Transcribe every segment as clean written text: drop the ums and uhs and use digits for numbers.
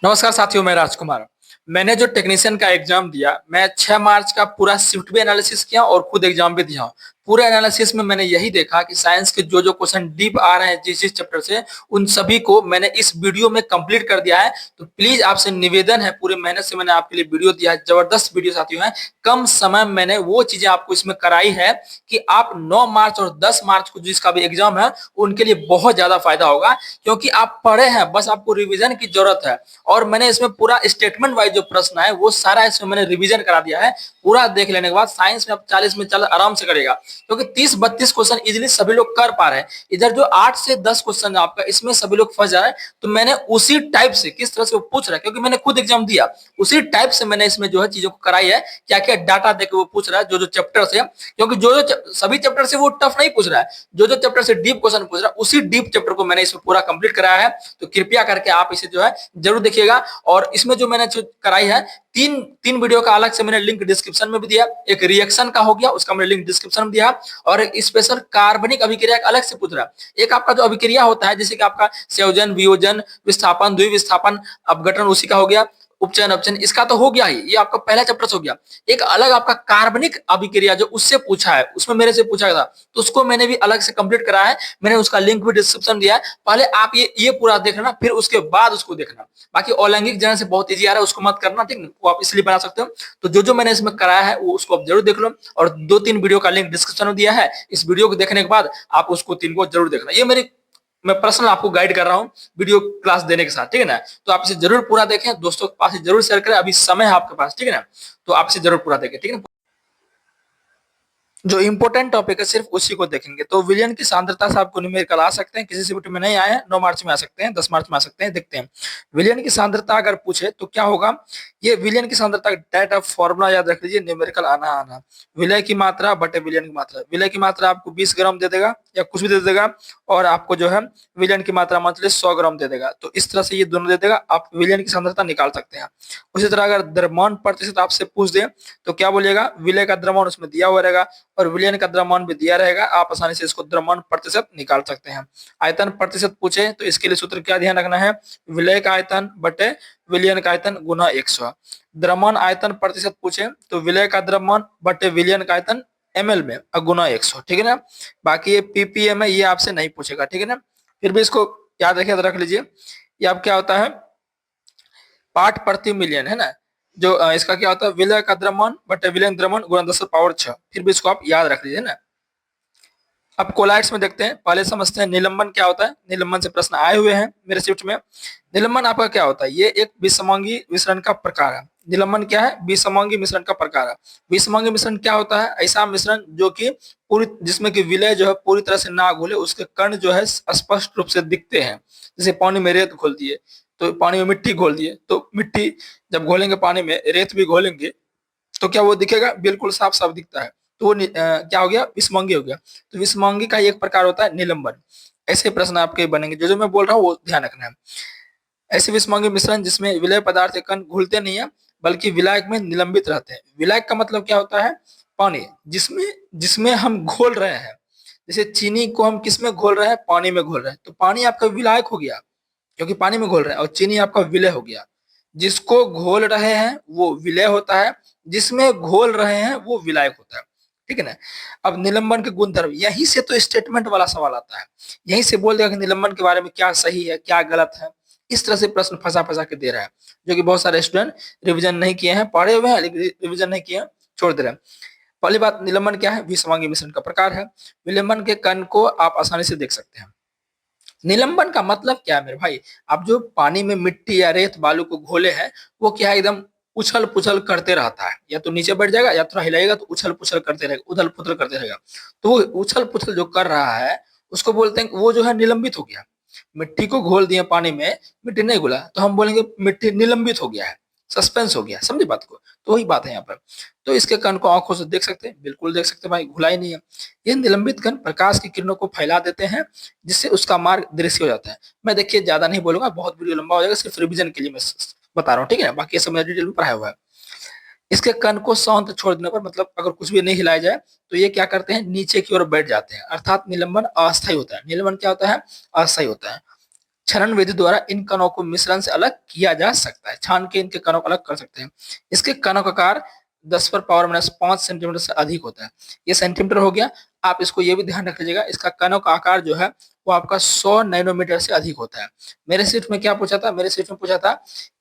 नमस्कार साथियों, मैं राजकुमार। मैंने जो टेक्नीशियन का एग्जाम दिया, मैं 6 मार्च का पूरा शिफ्ट भी एनालिसिस किया और खुद एग्जाम भी दिया। पूरे एनालिसिस में मैंने यही देखा कि साइंस के जो जो क्वेश्चन डीप आ रहे हैं जिस जिस चैप्टर से, उन सभी को मैंने इस वीडियो में कंप्लीट कर दिया है। तो प्लीज आपसे निवेदन है, पूरे मेहनत से मैंने आपके लिए वीडियो दिया है, जबरदस्त वीडियो साथियों है। कम समय में मैंने वो चीजें आपको इसमें कराई है कि आप 9 मार्च और 10 मार्च को जिसका भी एग्जाम है उनके लिए बहुत ज्यादा फायदा होगा, क्योंकि आप पढ़े हैं, बस आपको रिविजन की जरूरत है। और मैंने इसमें पूरा स्टेटमेंट वाइज जो प्रश्न है वो सारा इसमें मैंने रिवीजन करा दिया है। पूरा देख लेने के बाद साइंस में आप 40 में चल आराम से करेगा, क्योंकि 30-32 क्वेश्चन इजीली सभी लोग कर पा रहे हैं। इधर जो 8 से 10 क्वेश्चन आपका इसमें सभी लोग फंस जा रहे हैं। तो मैंने उसी टाइप से, किस तरह से वो पूछ रहा है, क्योंकि मैंने खुद एग्जाम दिया, उसी टाइप से मैंने इसमें जो है चीजों को कराई है। क्या क्या डाटा देकर वो पूछ रहा है, जो जो चैप्टर से, क्योंकि जो जो सभी चैप्टर से वो टफ नहीं पूछ रहा है, जो जो चैप्टर से डीप क्वेश्चन पूछ रहा है उसी डीप चैप्टर को मैंने इसमें पूरा कंप्लीट कराया है। तो कृपया करके आप इसे जो है जरूर देखिएगा। और इसमें जो मैंने जो कराई है, तीन तीन वीडियो का अलग से मैंने लिंक डिस्क्रिप्शन में भी दिया। एक रिएक्शन का हो गया, उसका मैंने लिंक डिस्क्रिप्शन में दिया। और एक स्पेशल कार्बनिक अभिक्रिया का अलग से पूछ रहा है। एक आपका जो अभिक्रिया होता है, जैसे कि आपका संयोजन, वियोजन, विस्थापन, द्विविस्थापन, अपघटन, उसी का हो गया। उपचयन, अपचयन, इसका तो हो गया ही, ये आपका पहला चैप्टर हो गया। एक अलग आपका कार्बनिक अभिक्रिया जो उससे पूछा है, उसमें मेरे से पूछा था, तो उसको मैंने भी अलग से कंप्लीट करा है। मैंने उसका लिंक भी डिस्क्रिप्शन दिया है। पहले आप ये पूरा देखना, फिर उसके बाद उसको देखना। बाकी अलैंगिक जनन से बहुत इजी आ रहा है, उसको मत करना, ठीक है, वो आप इसलिए बना सकते हो। तो जो जो मैंने इसमें कराया है वो उसको आप जरूर देख लो। और 2-3 वीडियो का लिंक डिस्क्रिप्शन में दिया है। इस वीडियो को देखने के बाद आप उसको 3 को जरूर देखना। ये मेरी, मैं पर्सनल आपको गाइड कर रहा हूँ वीडियो क्लास देने के साथ, ठीक है ना। तो आप इसे जरूर पूरा देखें, दोस्तों के पास जरूर शेयर करें, अभी समय है आपके पास, ठीक है ना। तो आप इसे जरूर पूरा देखें, ठीक है ना। जो इंपॉर्टेंट टॉपिक है सिर्फ उसी को देखेंगे। तो विलयन की सांद्रता से आपको न्यूमेरिकल आ सकते हैं, किसी शिफ्ट में नहीं आए हैं, 9 मार्च में आ सकते हैं, 10 मार्च में आ सकते हैं। देखते हैं विलयन की सांद्रता अगर पूछे तो क्या होगा। ये विलयन की सांद्रता डायरेक्ट आप फॉर्मूला याद रख लीजिए, न्यूमेरिकल आना आना, विलय की मात्रा बटे विलयन की मात्रा। विलय की मात्रा आपको 20 ग्राम दे देगा या कुछ भी दे देगा, और आपको जो है विलयन की मात्रा मान लीजिए 100 ग्राम दे देगा। तो इस तरह से ये दोनों दे देगा, आप विलयन की सांद्रता निकाल सकते हैं। उसी तरह अगर द्रव्यमान प्रतिशत आपसे पूछ दे तो क्या बोलिएगा, विलय का द्रव्यमान उसमें दिया हुआ रहेगा और विलयन का द्रव्यमान भी दिया रहेगा। आप आसानी से इसको द्रव्यमान प्रतिशत निकाल सकते हैं। आयतन प्रतिशत पूछे तो इसके लिए सूत्र क्या ध्यान रखना है, विलय का आयतन बटे विलयन का आयतन गुना 100। द्रव्यमान आयतन प्रतिशत पूछे तो विलय का द्रव्यमान बटे विलयन का आयतन ml में गुना 100, ठीक है ना। बाकी ये ppm है, ये आपसे नहीं पूछेगा, ठीक है ना। फिर भी इसको याद रखिए, रख लीजिए। ये आप क्या होता है, पार्ट प्रति मिलियन, है ना। जो इसका क्या होता है, विलय का द्रव्यमान बटे विलयन द्रव्यमान गुणा 10⁻6। फिर भी इसको आप याद रख लीजिए ना। अब कोलाइड्स में देखते हैं, पहले समझते हैं निलंबन क्या होता है। निलंबन से प्रश्न आए हुए हैं मेरे शिफ्ट में। निलंबन आपका क्या होता है, ये एक विषमांगी मिश्रण का प्रकार है। निलंबन क्या है, विषमांगी मिश्रण का प्रकार है। विषमांगी मिश्रण क्या होता है, ऐसा मिश्रण जो कि पूरी, जिसमें कि विलय जो है पूरी तरह से ना घुले, उसके कण जो है स्पष्ट रूप से दिखते हैं। जैसे पानी में रेत घोल दिए, तो पानी में मिट्टी घोल दिए, तो मिट्टी जब घोलेंगे पानी में, रेत भी घोलेंगे, तो क्या वो दिखेगा, बिल्कुल साफ साफ दिखता है। तो वो क्या हो गया, विषमंगी हो गया। तो विषमंगी का एक प्रकार होता है निलंबन। ऐसे प्रश्न आपके बनेंगे, जो जो मैं बोल रहा हूँ वो ध्यान रखना है। ऐसे विषमंगी मिश्रण जिसमें विलय पदार्थ के कण घुलते नहीं है, बल्कि विलायक में निलंबित रहते हैं। विलायक का मतलब क्या होता है, पानी जिसमें जिसमें हम घोल रहे हैं। जैसे चीनी को हम किस में घोल रहे हैं, पानी में घोल रहे हैं, तो पानी आपका विलायक हो गया, क्योंकि पानी में घोल रहे हैं। और चीनी आपका विलय हो गया। जिसको घोल रहे हैं वो विलय होता है, जिसमें घोल रहे हैं वो विलायक होता है, ठीक है ना। अब निलंबन के गुणधर्म, यहीं से तो स्टेटमेंट वाला सवाल आता है। यहीं से बोल देगा कि निलंबन के बारे में क्या सही है क्या गलत है। इस तरह से प्रश्न फंसा फंसा के दे रहा है, जो कि बहुत सारे स्टूडेंट रिविजन नहीं किए हैं, पढ़े हुए हैं लेकिन रिविजन नहीं किए हैं, छोड़ दे रहे हैं। पहली बात, निलंबन क्या है, विषमांगी मिश्रण का प्रकार है। निलंबन के कण को आप आसानी से देख सकते हैं। निलंबन का मतलब क्या है मेरे भाई, आप जो पानी में मिट्टी या रेत बालू को घोले हैं, वो क्या है, एकदम उछल पुछल करते रहता है। या तो नीचे बैठ जाएगा या थोड़ा हिलाएगा तो उछल पुछल करते रहेगा, उथल पुथल करते रहेगा। तो वो उछल पुछल जो कर रहा है उसको बोलते हैं, वो जो है निलंबित हो गया। मिट्टी को घोल दिया पानी में, मिट्टी नहीं घुला, तो हम बोलेंगे मिट्टी निलंबित हो गया है, सस्पेंस हो गया, समझे बात को। तो वही बात है यहाँ पर। तो इसके कण को आंखों से देख सकते हैं, बिल्कुल देख सकते हैं भाई, घुला ही नहीं है। ये निलंबित कण प्रकाश की किरणों को फैला देते हैं, जिससे उसका मार्ग दृश्य हो जाता है। मैं देखिए ज्यादा नहीं बोलूंगा, बहुत वीडियो लंबा हो जाएगा, सिर्फ रिवीजन के लिए मैं बता रहा हूँ, ठीक है। बाकी ये सब मैं डिटेल में पढ़ाया हुआ है। इसके कण को शांत छोड़ देने पर, मतलब अगर कुछ भी नहीं हिलाया जाए, तो ये क्या करते हैं, नीचे की ओर बैठ जाते हैं। अर्थात निलंबन अस्थायी होता है। निलंबन क्या होता है, अस्थायी होता है। छनन विधि द्वारा इन कणों को मिश्रण से अलग किया जा सकता है, छान के इनके कणों को अलग कर सकते हैं। इसके कणों का आकार 10⁻⁻5 सेंटीमीटर से अधिक होता है। ये सेंटीमीटर हो गया। आप इसको ये भी ध्यान रख लीजिएगा, इसका कणों का आकार जो है वो आपका 100 नैनोमीटर से अधिक होता है। मेरे सीट में क्या पूछा था, मेरे सीट में पूछा था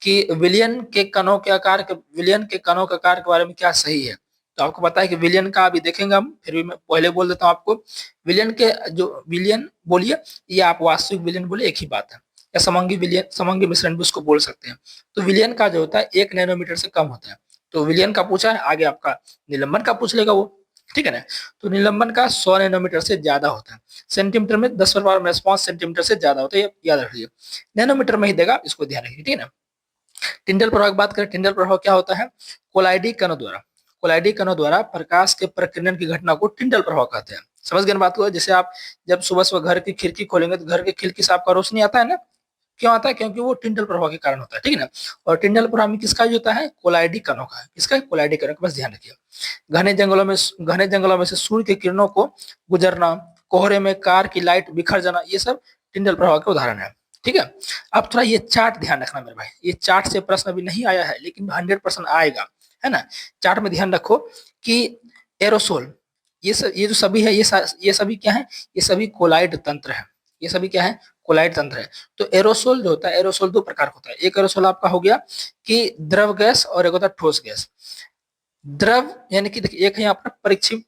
कि विलियन के कणों के आकार के, विलियन के कणों के आकार के बारे में क्या सही है। तो आपको पता है कि विलियन का अभी देखेंगे हम, फिर भी मैं पहले बोल देता हूँ आपको। विलियन के जो विलियन बोलिए या आप वास्तविक विलियन बोलिए, एक ही बात है। या समंगी विलियन, समंगी मिश्रण भी उसको बोल सकते हैं। तो विलियन का जो होता है 1 नैनोमीटर से कम होता है। तो विलियन का पूछा है, आगे आपका निलंबन का पूछ लेगा वो, ठीक है ना। तो निलंबन का 100 नैनोमीटर से ज्यादा होता है। सेंटीमीटर में 10⁻⁻5 सेंटीमीटर से ज्यादा होता है, ये याद रखिए। नैनोमीटर में ही देगा, इसको ध्यान रखिए, ठीक है ना। टिंडल प्रभाव की बात करें, टिंडल प्रभाव क्या होता है, कोलाइडी कणों द्वारा, कोलाइडी कणों द्वारा प्रकाश के प्रकीर्णन की घटना को टिंडल प्रभाव कहते हैं। समझ गए ना बात को। जैसे आप जब सुबह सुबह घर की खिड़की खोलेंगे तो घर की खिड़की से आपका रोशनी आता है ना, क्यों आता है, क्योंकि वो टिंडल प्रभाव के कारण होता है, ठीक है ना। और टिंडल प्रभाव में किसका यूज होता है, कोलाइडी कणों का, किसका, कोलाइडी कणों का, बस ध्यान रखिए। घने जंगलों में से सूर्य की किरणों को गुजरना, कोहरे में कार की लाइट बिखर जाना, ये सब टिंडल प्रभाव के उदाहरण है, ठीक है। अब थोड़ा ये चार्ट ध्यान रखना मेरे भाई, ये चार्ट से प्रश्न अभी नहीं आया है लेकिन 100% आएगा, है ना। चार्ट में ध्यान रखो कि एरोसोल, ये जो सभी है, ये सभी क्या है, ये सभी कोलाइड तंत्र है, ये सभी क्या है, कोलाइड तंत्र है। तो एरोसोल जो होता है, एरोसोल दो प्रकार का होता है। एक एरोसोल आपका हो गया कि द्रव गैस और एक होता है ठोस गैस। द्रव यानी कि देखिए, एक है यहाँ पर परीक्षित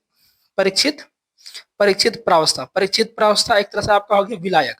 परीक्षित परीक्षित प्रावस्था, परीक्षित प्रावस्था एक तरह से आपका हो गया विलायक,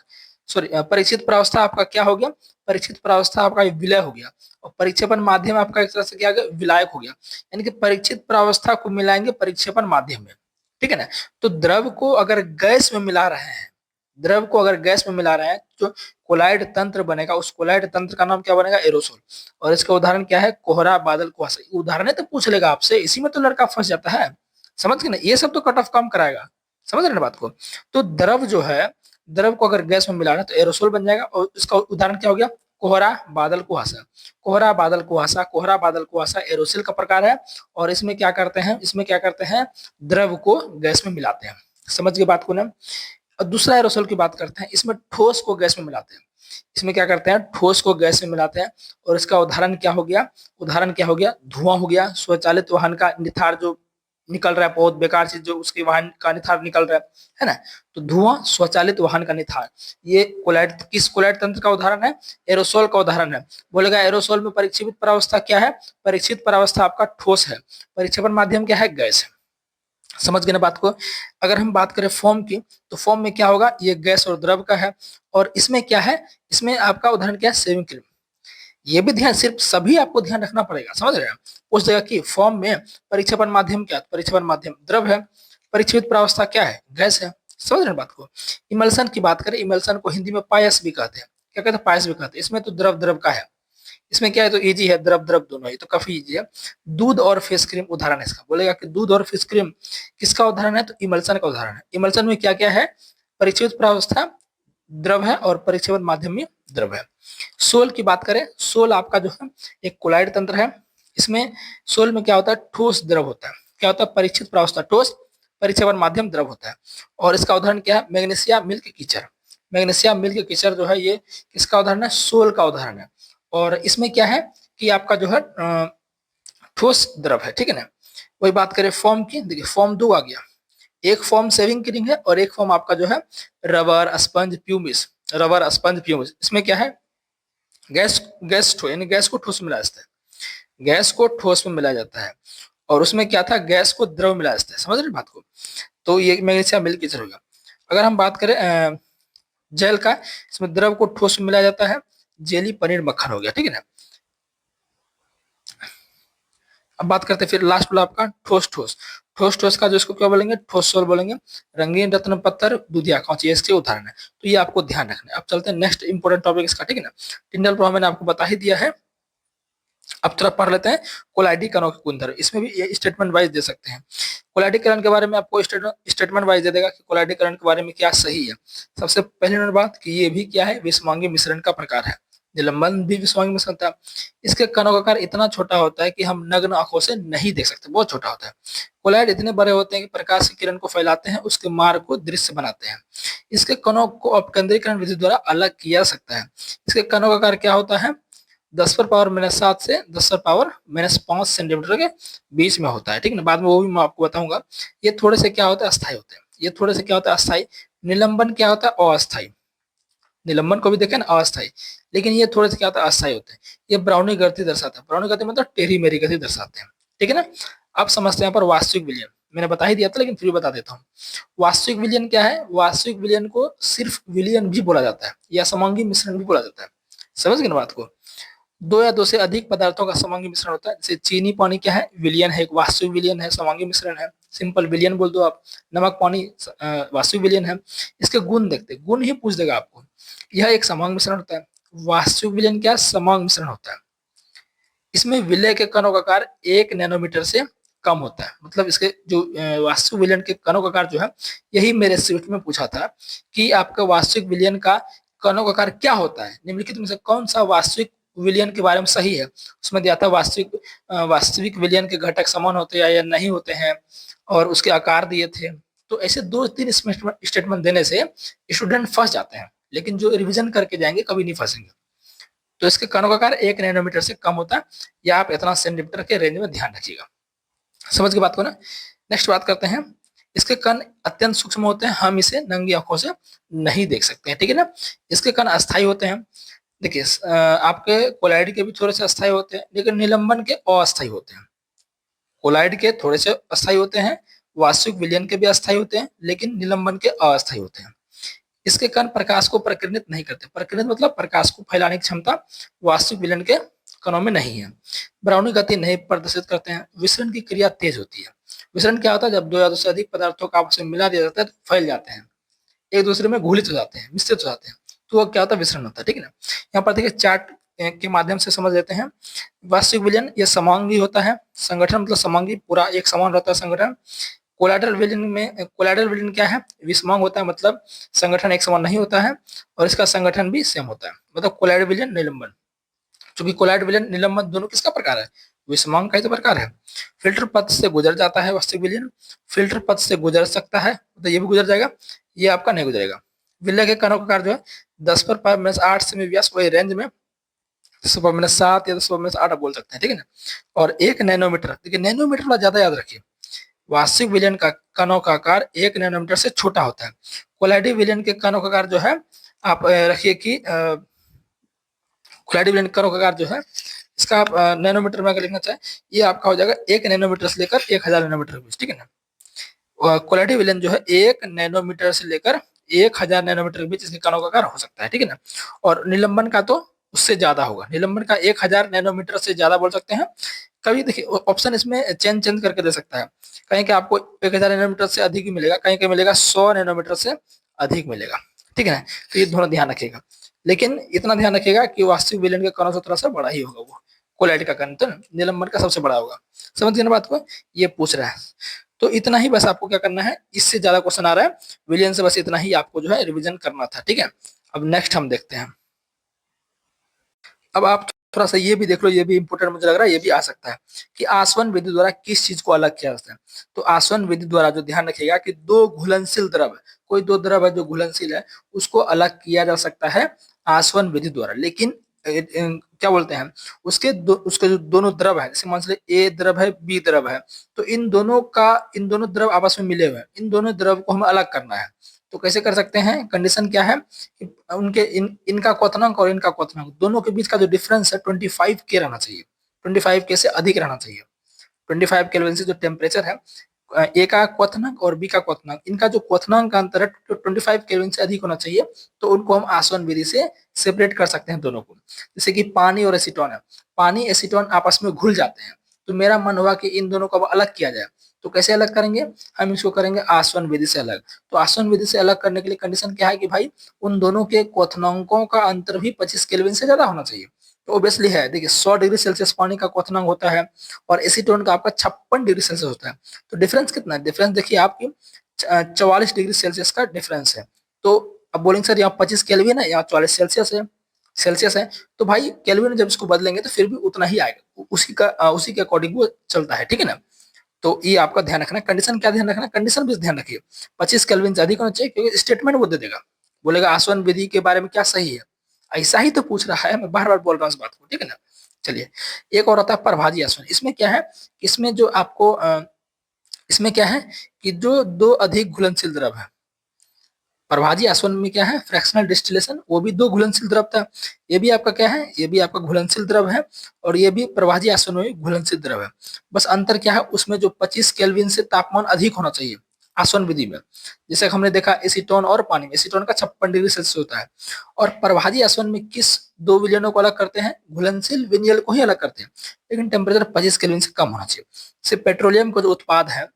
सॉरी, परीक्षित प्रावस्था आपका क्या हो गया, परीक्षित प्रावस्था आपका विलय हो गया। और परिक्षेपण माध्यम आपका एक तरह से क्या हो गया, विलायक हो गया। यानी कि परीक्षित प्रावस्था को मिलाएंगे परिक्षेपण माध्यम में, ठीक है ना। तो द्रव को अगर गैस में मिला रहे हैं, द्रव को अगर गैस में मिला रहे हैं, जो कोलाइड तंत्र बनेगा, उस कोलाइड तंत्र का नाम क्या बनेगा, एरोसोल। और इसका उदाहरण क्या है, कोहरा, बादल, कुहासा। उदाहरण है तो पूछ लेगा आपसे, इसी में तो लड़का फंस जाता है, समझ गए ना। ये सब तो कट ऑफ कम कराएगा, समझ रहे ना बात को। तो द्रव जो है, द्रव को अगर गैस में मिलाना है तो एरोसोल बन जाएगा। और इसका उदाहरण क्या हो गया, कोहरा, बादल, कुहासा। कोहरा, बादल, कुहासा, कोहरा, बादल, कुहासा एरोसोल का प्रकार है। और इसमें क्या करते हैं, इसमें क्या करते हैं, द्रव को गैस में मिलाते हैं, समझ गए बात को ना। और दूसरा एरोसोल की बात करते हैं, इसमें ठोस को गैस में मिलाते हैं। इसमें क्या करते हैं, ठोस को गैस में मिलाते हैं। और इसका उदाहरण क्या हो गया, उदाहरण क्या हो गया, धुआं हो गया, स्वचालित वाहन का निथार जो निकल रहा है, बहुत बेकार चीज जो उसके वाहन का निथार निकल रहा है ना। तो धुआं, स्वचालित वाहन का निथार, ये कोलाइड, किस कोलाइड तंत्र का उदाहरण है, एरोसोल का उदाहरण है। बोलेगा एरोसोल में परीक्षित परावस्था क्या है, परीक्षित परावस्था आपका ठोस है, परीक्षेपण माध्यम क्या है, गैस है। समझ गए ना बात को। अगर हम बात करें फॉर्म की, तो फॉर्म में क्या होगा, ये गैस और द्रव का है। और इसमें क्या है, इसमें आपका उदाहरण क्या है, सेविंग क्रीम। ये भी ध्यान, सिर्फ सभी आपको ध्यान रखना पड़ेगा, समझ रहे हैं। उस जगह की फॉर्म में परीक्षेपण माध्यम क्या है, परीक्षेपण माध्यम द्रव है, परीक्षित प्रावस्था क्या है, गैस है। समझ रहे हैं बात को। इमल्सन की बात करें, इमल्सन को हिंदी में पायस भी कहते हैं, क्या कहते हैं, पायस भी कहते हैं। इसमें तो द्रव द्रव का है, इसमें क्या है, तो इजी है, द्रव द्रव दोनों ही, तो काफी इजी है। दूध और फेस क्रीम उदाहरण है इसका। बोलेगा कि दूध और फेस क्रीम किसका उदाहरण है, तो इमल्सन का उदाहरण है। इमल्सन में क्या क्या है, परीक्षित प्रावस्था द्रव है और परीक्षेपण माध्यम में द्रव है। सोल की बात करें, सोल आपका जो है एक कोलाइड तंत्र है। इसमें सोल में क्या होता है, ठोस द्रव होता है। क्या होता है, परीक्षित प्रावस्था ठोस, परीक्षेपण माध्यम द्रव होता है। और इसका उदाहरण क्या है, मैग्नीशिया मिल्क कीचड़। मैग्नीशिया मिल्क कीचड़ जो है, ये किसका उदाहरण है, सोल का उदाहरण है। और इसमें क्या है कि आपका जो है ठोस द्रव है, ठीक है ना। वही बात करें फॉर्म की, देखिए फॉर्म दो आ गया, एक फॉर्म सेविंग क्रीम है और एक फॉर्म आपका जो है rubber, sponge, pumice. Rubber, sponge, pumice, इसमें क्या है, गैस, यानी गैस को ठोस में मिलाया जाता है, गैस को ठोस में मिलाया जाता है। और उसमें क्या था, गैस को द्रव में मिलाया जाता है, समझ रहे बात को। तो ये मैग्नीशिया मिल्क कीचड़ होगा। अगर हम बात करें जेल का, इसमें द्रव को ठोस में मिलाया जाता है, जेली, पनीर, मक्खन हो गया, ठीक है ना। अब बात करते हैं फिर लास्ट वाला आपका ठोस ठोस। ठोस ठोस का जो इसको क्या बोलेंगे, ठोस बोलेंगे। रंगीन रत्न पत्थर, दूधिया कांच, ये इसके उदाहरण है। तो ये आपको ध्यान रखना है। अब चलते हैं नेक्स्ट इंपोर्टेंट टॉपिक इसका, ठीक है ना। टिंडल प्रभाव मैंने आपको बता ही दिया है। अब थोड़ा पढ़ लेते हैं कोलाइडी कणों के गुणधर्म। इसमें भी ये स्टेटमेंट वाइज दे सकते हैं। कोलाइडीकरण के बारे में आपको स्टेटमेंट वाइज दे देगा कि कोलाइडीकरण के बारे में क्या सही है। सबसे पहली नंबर बात कि ये भी क्या है, विषमांगी मिश्रण का प्रकार है। निलंबन भी विषवांगी मिश्रण होता है। इसके कणों का आकार इतना छोटा होता है कि हम नग्न आंखों से नहीं देख सकते, बहुत छोटा होता है। कोलाइड इतने बड़े होते हैं कि प्रकाश की किरण को फैलाते हैं, उसके मार्ग को दृश्य बनाते हैं। इसके कणों को अपकेंद्रीकरण विधि द्वारा अलग किया जा सकता है। इसके कणों का आकार क्या होता है, 10⁻⁻7 से 10⁻⁻5 सेंटीमीटर के बीच में होता है, ठीक है। बाद में वो भी मैं आपको बताऊंगा। ये थोड़े से क्या होता है, अस्थायी होते हैं। ये थोड़े से क्या होता है, अस्थायी। निलंबन क्या होता है, अस्थायी। निलंबन को भी देखें ना, अस्थायी। लेकिन ये थोड़े से क्या होता है, अस्थायी होते हैं। ये ब्राउनी गति दर्शाता है। ब्राउनी गति मतलब टेढ़ी मेढ़ी गति दर्शाते हैं, ठीक है ना। अब समझते हैं यहाँ पर वास्तविक विलयन। मैंने बता ही दिया था लेकिन फिर भी बता देता हूँ। वास्तविक विलयन क्या है, वास्तविक विलयन को सिर्फ विलयन भी बोला जाता है या समांगी मिश्रण भी बोला जाता है। समझ गए ना बात को। दो या दो से अधिक पदार्थों का समांगी मिश्रण होता है। जैसे चीनी पानी क्या है, विलयन है, एक वास्तविक विलयन है, समांगी मिश्रण है। सिंपल विलयन बोल दो आप। नमक पानी वास्तविक विलयन है। इसके गुण देखते, गुण ही पूछ देगा आपको। यह एक समांग मिश्रण होता है। वास्तविक विलयन क्या, समांग मिश्रण होता है। इसमें विलय के कणों का आकार 1 नैनोमीटर से कम होता है। मतलब इसके जो वास्तविक विलयन के कणों का आकार जो है, यही मेरे शिफ्ट में पूछा था कि आपका वास्तविक विलयन का कणों का आकार क्या होता है, निम्नलिखित में से कौन सा वास्तविक विलयन के बारे में सही है। उसमें दिया था वास्तविक विलयन के घटक समान होते हैं या नहीं होते हैं, और उसके आकार दिए थे। तो ऐसे 2-3 स्टेटमेंट देने से स्टूडेंट फंस जाते हैं, लेकिन जो रिवीजन करके जाएंगे कभी नहीं फंसेंगे। तो इसके कणों का आकार 1 नैनोमीटर से कम होता है, या आप इतना सेंटीमीटर के रेंज में ध्यान रखिएगा। समझ के बात को ना। नेक्स्ट बात करते हैं। इसके कण अत्यंत सूक्ष्म होते हैं, हम इसे नंगी आंखों से नहीं देख सकते हैं, ठीक है ना। इसके कण अस्थायी होते हैं। देखिए आपके कोलाइड के भी थोड़े से अस्थायी होते हैं, लेकिन निलंबन के अस्थायी होते हैं। कोलाइड के थोड़े से अस्थायी होते हैं, वास्तविक विलयन के भी अस्थायी होते हैं, लेकिन निलंबन के अस्थायी होते हैं। इसके कण प्रकाश को प्रकीर्णित नहीं करते। प्रकीर्णित मतलब प्रकाश को फैलाने की क्षमता वास्तविक विलयन के कणों में नहीं है। ब्राउनी गति नहीं प्रदर्शित करते हैं। विसरण की क्रिया तेज होती है। विसरण क्या होता है, जब दो या दो से अधिक पदार्थों को आपस में मिला दिया जाता है तो फैल जाते हैं, एक दूसरे में घुलित हो जाते हैं, मिश्रित हो जाते हैं, तो वो क्या होता है, विसरण होता है, ठीक है ना। यहाँ पर देखिए चार्ट के माध्यम से समझ लेते हैं। वास्तविक विलयन ये समांगी होता है। संगठन मतलब समांगी, पूरा एक समान रहता है संगठन। कोलाइडल विलयन क्या है, विषमांग होता है, मतलब संगठन एक समान नहीं होता है, और इसका संगठन भी सेम होता है। मतलब कोलाइडल विलयन निलंबन, चूंकि कोलाइड विलयन निलंबन दोनों किसका प्रकार है, विषमांग का ही तो प्रकार है। फिल्टर पथ से गुजर जाता है वास्तविक विलयन। फिल्टर पथ से गुजर सकता है, तो ये भी गुजर जाएगा, ये आपका नहीं गुजरेगा। विलय के कणों का आकार जो है 10⁻⁻8 से व्यास, वही रेंज में 10⁻⁷ या 10⁻8 आप बोल सकते हैं, ठीक है ना। और 1 नैनोमीटर, देखिए नैनोमीटर वाला ज्यादा याद रखिए। वास्तविक विलयन का कणों का आकार 1 नैनोमीटर से छोटा होता है। कोलाइडी विलयन के कणों का आकार जो है, आप रखिए कि कोलाइडी विलयन कणों का आकार जो है, इसका आप नैनोमीटर में अगर लिखना चाहें, ये आपका हो जाएगा 1 नैनोमीटर से लेकर 1000 नैनोमीटर के बीच, ठीक है ना। कोलाइडी विलयन जो है 1 नैनोमीटर से लेकर 1000 नैनोमीटर के बीच इसके कणों का आकार हो सकता है, ठीक है ना। और निलंबन का तो उससे ज्यादा होगा। निलंबन का 1000 नैनोमीटर से ज्यादा बोल सकते हैं। कभी देखिए ऑप्शन इसमें चेंज चेंज करके दे सकता है। कहीं कि आपको 1000 नैनोमीटर से अधिक ही मिलेगा, कहीं कहीं मिलेगा 100 नैनोमीटर से अधिक मिलेगा, ठीक है ना। तो ये दोनों ध्यान रखिएगा, लेकिन इतना ध्यान रखिएगा कि वास्तविक विलयन के कणों से थोड़ा सा बड़ा ही होगा वो। कोलाइड का कण तो निलंबन का सबसे बड़ा होगा। समझ गए ना बात को, ये पूछ रहा है। तो इतना ही बस आपको क्या करना है, इससे ज्यादा क्वेश्चन आ रहा है विलियन से, बस इतना ही आपको जो है रिवीजन करना था, ठीक है। अब नेक्स्ट हम देखते हैं। अब आप थोड़ा सा ये भी देख लो, ये भी इंपोर्टेंट मुझे लग रहा है, ये भी आ सकता है कि आसवन विधि द्वारा किस चीज को अलग किया जाता है। तो आसवन विधि द्वारा जो ध्यान रखिएगा कि दो घुलनशील द्रव, कोई दो द्रव है जो घुलनशील है, उसको अलग किया जा सकता है आसवन विधि द्वारा। लेकिन क्या बोलते हैं, उसके जो दोनों द्रव है, जैसे मान लीजिए ए द्रव है, बी द्रव है, तो इन दोनों द्रव आपस में मिले हुए हैं, इन दोनों द्रव को हमें अलग करना है। तो कैसे कर सकते हैं, कंडीशन क्या है कि उनके इनका क्वथनांक और इनका क्वथनांक दोनों के बीच का जो डिफरेंस है 25K रहना चाहिए, 25K से अधिक रहना चाहिए। 25 केल्विन से जो टेम्परेचर है, ए का क्वथनांक और बी का क्वथनांक, इनका जो क्वथनांक का अंतर है 25 केल्विन से अधिक होना चाहिए। तो उनको हम आसवन विधि से सेपरेट कर सकते हैं दोनों को। जैसे कि पानी और एसीटोन है, पानी एसीटोन आपस में घुल जाते हैं, तो मेरा मन हुआ कि इन दोनों को अब अलग किया जाए। तो कैसे अलग करेंगे, हम इसको करेंगे आसवन विधि से अलग। तो आसवन विधि से अलग करने के लिए कंडीशन क्या है कि भाई उन दोनों के क्वथनांकों का अंतर भी 25 केल्विन से ज्यादा होना चाहिए। तो ऑब्वियसली है, देखिए 100 डिग्री सेल्सियस पानी का क्वथनांक होता है, और एसीटोन का आपका 56 डिग्री सेल्सियस होता है। तो डिफरेंस कितना है, डिफरेंस देखिए आपकी 44 डिग्री सेल्सियस का डिफरेंस है। तो अब बोलेंगे सर यहाँ 25 केल्विन है, यहाँ 44 सेल्सियस है, सेल्सियस है, तो भाई केल्विन में जब इसको बदलेंगे तो फिर भी उतना ही आएगा, उसी के अकॉर्डिंग वो चलता है, ठीक है ना। तो ये आपका ध्यान रखना। कंडीशन क्या ध्यान रखना, कंडीशन भी ध्यान रखिए, 25 केल्विन से अधिक होना चाहिए, क्योंकि स्टेटमेंट वो दे देगा, बोलेगा आसवन विधि के बारे में क्या सही है, ऐसा ही तो पूछ रहा है, मैं बार बार बोल रहा हूँ इस बात को, ठीक है ना। चलिए, एक और आता है प्रभाजी आसवन। इसमें क्या है, इसमें जो आपको इसमें क्या है कि जो दो अधिक घुलनशील द्रव है, प्रभाजी आसवन में क्या है, फ्रैक्शनल डिस्टिलेशन, वो भी दो घुलनशील द्रव था, ये भी आपका क्या है, ये भी आपका घुलनशील द्रव है, और ये भी प्रभाजी आसवन में घुलनशील द्रव है। बस अंतर क्या है, उसमें जो 25 केल्विन से तापमान अधिक होना चाहिए आसवन विधि में, जैसे हमने देखा एसीटोन और पानी में, एसीटोन का 56 डिग्री सेल्सियस होता है, और प्रभाजी आसवन में किस दो विलयनों को अलग करते हैं, घुलनशील विनियल को ही अलग करते हैं, लेकिन टेम्परेचर 25 केल्विन से कम होना चाहिए। जैसे पेट्रोलियम का जो उत्पाद है,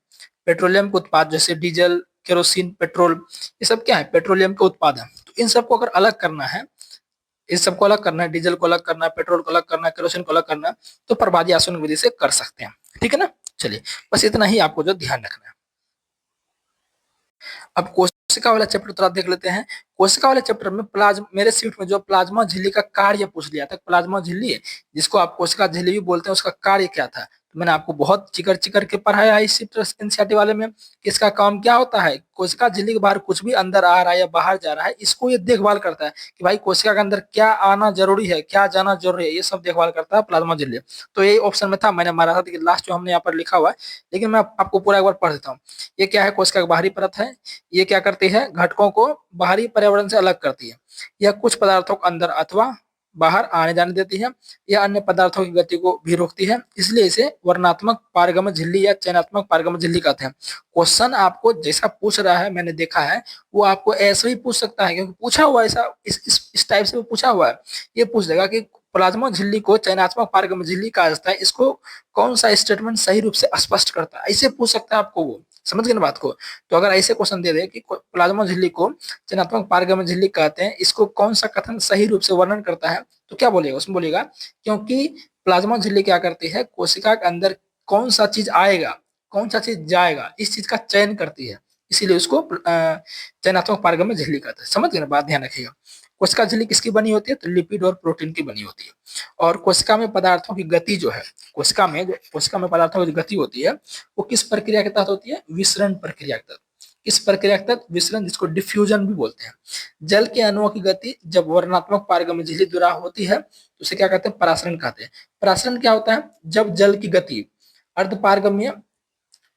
पेट्रोलियम के उत्पाद जैसे डीजल, केरोसिन, पेट्रोल, ये सब क्या है, पेट्रोलियम के उत्पाद है। तो इन सबको अगर अलग करना है, इस सबको अलग करना है, डीजल को अलग करना है, पेट्रोल को अलग करना है, केरोसिन को अलग करना है, तो प्रभाजी आसवन विधि से कर सकते हैं, ठीक है ना। चलिए, बस इतना ही आपको जो ध्यान रखना है। अब कोशिका वाला चैप्टर थोड़ा देख लेते हैं। कोशिका वाले चैप्टर में मेरे सीट में जो प्लाज्मा झिल्ली का कार्य पूछ लिया था, प्लाज्मा झिल्ली है जिसको आप कोशिका झिल्ली भी बोलते हैं, उसका कार्य क्या था, तो मैंने आपको बहुत चिकर चिकर के पढ़ाया है इस एनसीईआरटी वाले में कि इसका काम क्या होता है। कोशिका झिल्ली के बाहर कुछ भी अंदर आ रहा है या बाहर जा रहा है, इसको ये देखभाल करता है कि भाई कोशिका के अंदर क्या आना जरूरी है, क्या जाना जरूरी है, ये सब देखभाल करता है प्लाज्मा झिल्ली। तो यही ऑप्शन में था, मैंने मारा था, लेकिन लास्ट जो हमने यहाँ पर लिखा हुआ है, लेकिन मैं आपको पूरा एक बार पढ़ देता हूँ। ये क्या है, कोशिका की बाहरी परत है, ये क्या करती है, घटकों को बाहरी पर्यावरण से अलग करती है, यह कुछ पदार्थों को अंदर अथवा बाहर आने जाने देती है, या अन्य पदार्थों की गति को भी रोकती है, इसलिए इसे वर्णात्मक पारगमन झिल्ली या चयनात्मक पारगमन झिल्ली कहते हैं। क्वेश्चन आपको जैसा पूछ रहा है, मैंने देखा है, वो आपको ऐसे ही पूछ सकता है, क्योंकि पूछा हुआ ऐसा इस टाइप से पूछा हुआ है। ये पूछ देगा कि प्लाज्मा झिल्ली को चयनात्मक पारगमन झिल्ली कहा जाता है, इसको कौन सा स्टेटमेंट सही रूप से स्पष्ट करता है, ऐसे पूछ सकता है आपको वो, समझ गए ना बात को। तो अगर ऐसे क्वेश्चन दे दे कि प्लाज्मा झिल्ली को चयनात्मक पारगमन झिल्ली कहते हैं, इसको कौन सा कथन सही रूप से वर्णन करता है, तो क्या बोलेगा, उसमें बोलेगा क्योंकि प्लाज्मा झिल्ली क्या करती है, कोशिका के अंदर कौन सा चीज आएगा, कौन सा चीज जाएगा, इस चीज का चयन करती है, इसीलिए उसको चयनात्मक पारगमन झिल्ली कहते हैं। समझ गए ना बात, ध्यान रखिएगा। कोशिका झिल्ली किसकी बनी होती है, तो लिपिड और प्रोटीन की बनी होती है। और कोशिका में पदार्थों की गति जो है, कोशिका में पदार्थों की गति होती है, वो किस प्रक्रिया के तहत होती है, विसरण प्रक्रिया के तहत। किस प्रक्रिया के तहत, विसरण, जिसको डिफ्यूजन भी बोलते हैं। जल के अणुओं की गति जब वर्णात्मक पारगमन झिल्ली द्वारा होती है, तो उसे क्या कहते हैं, परासरण कहते हैं। परासरण क्या होता है, जब जल की गति अर्ध पारगम्य,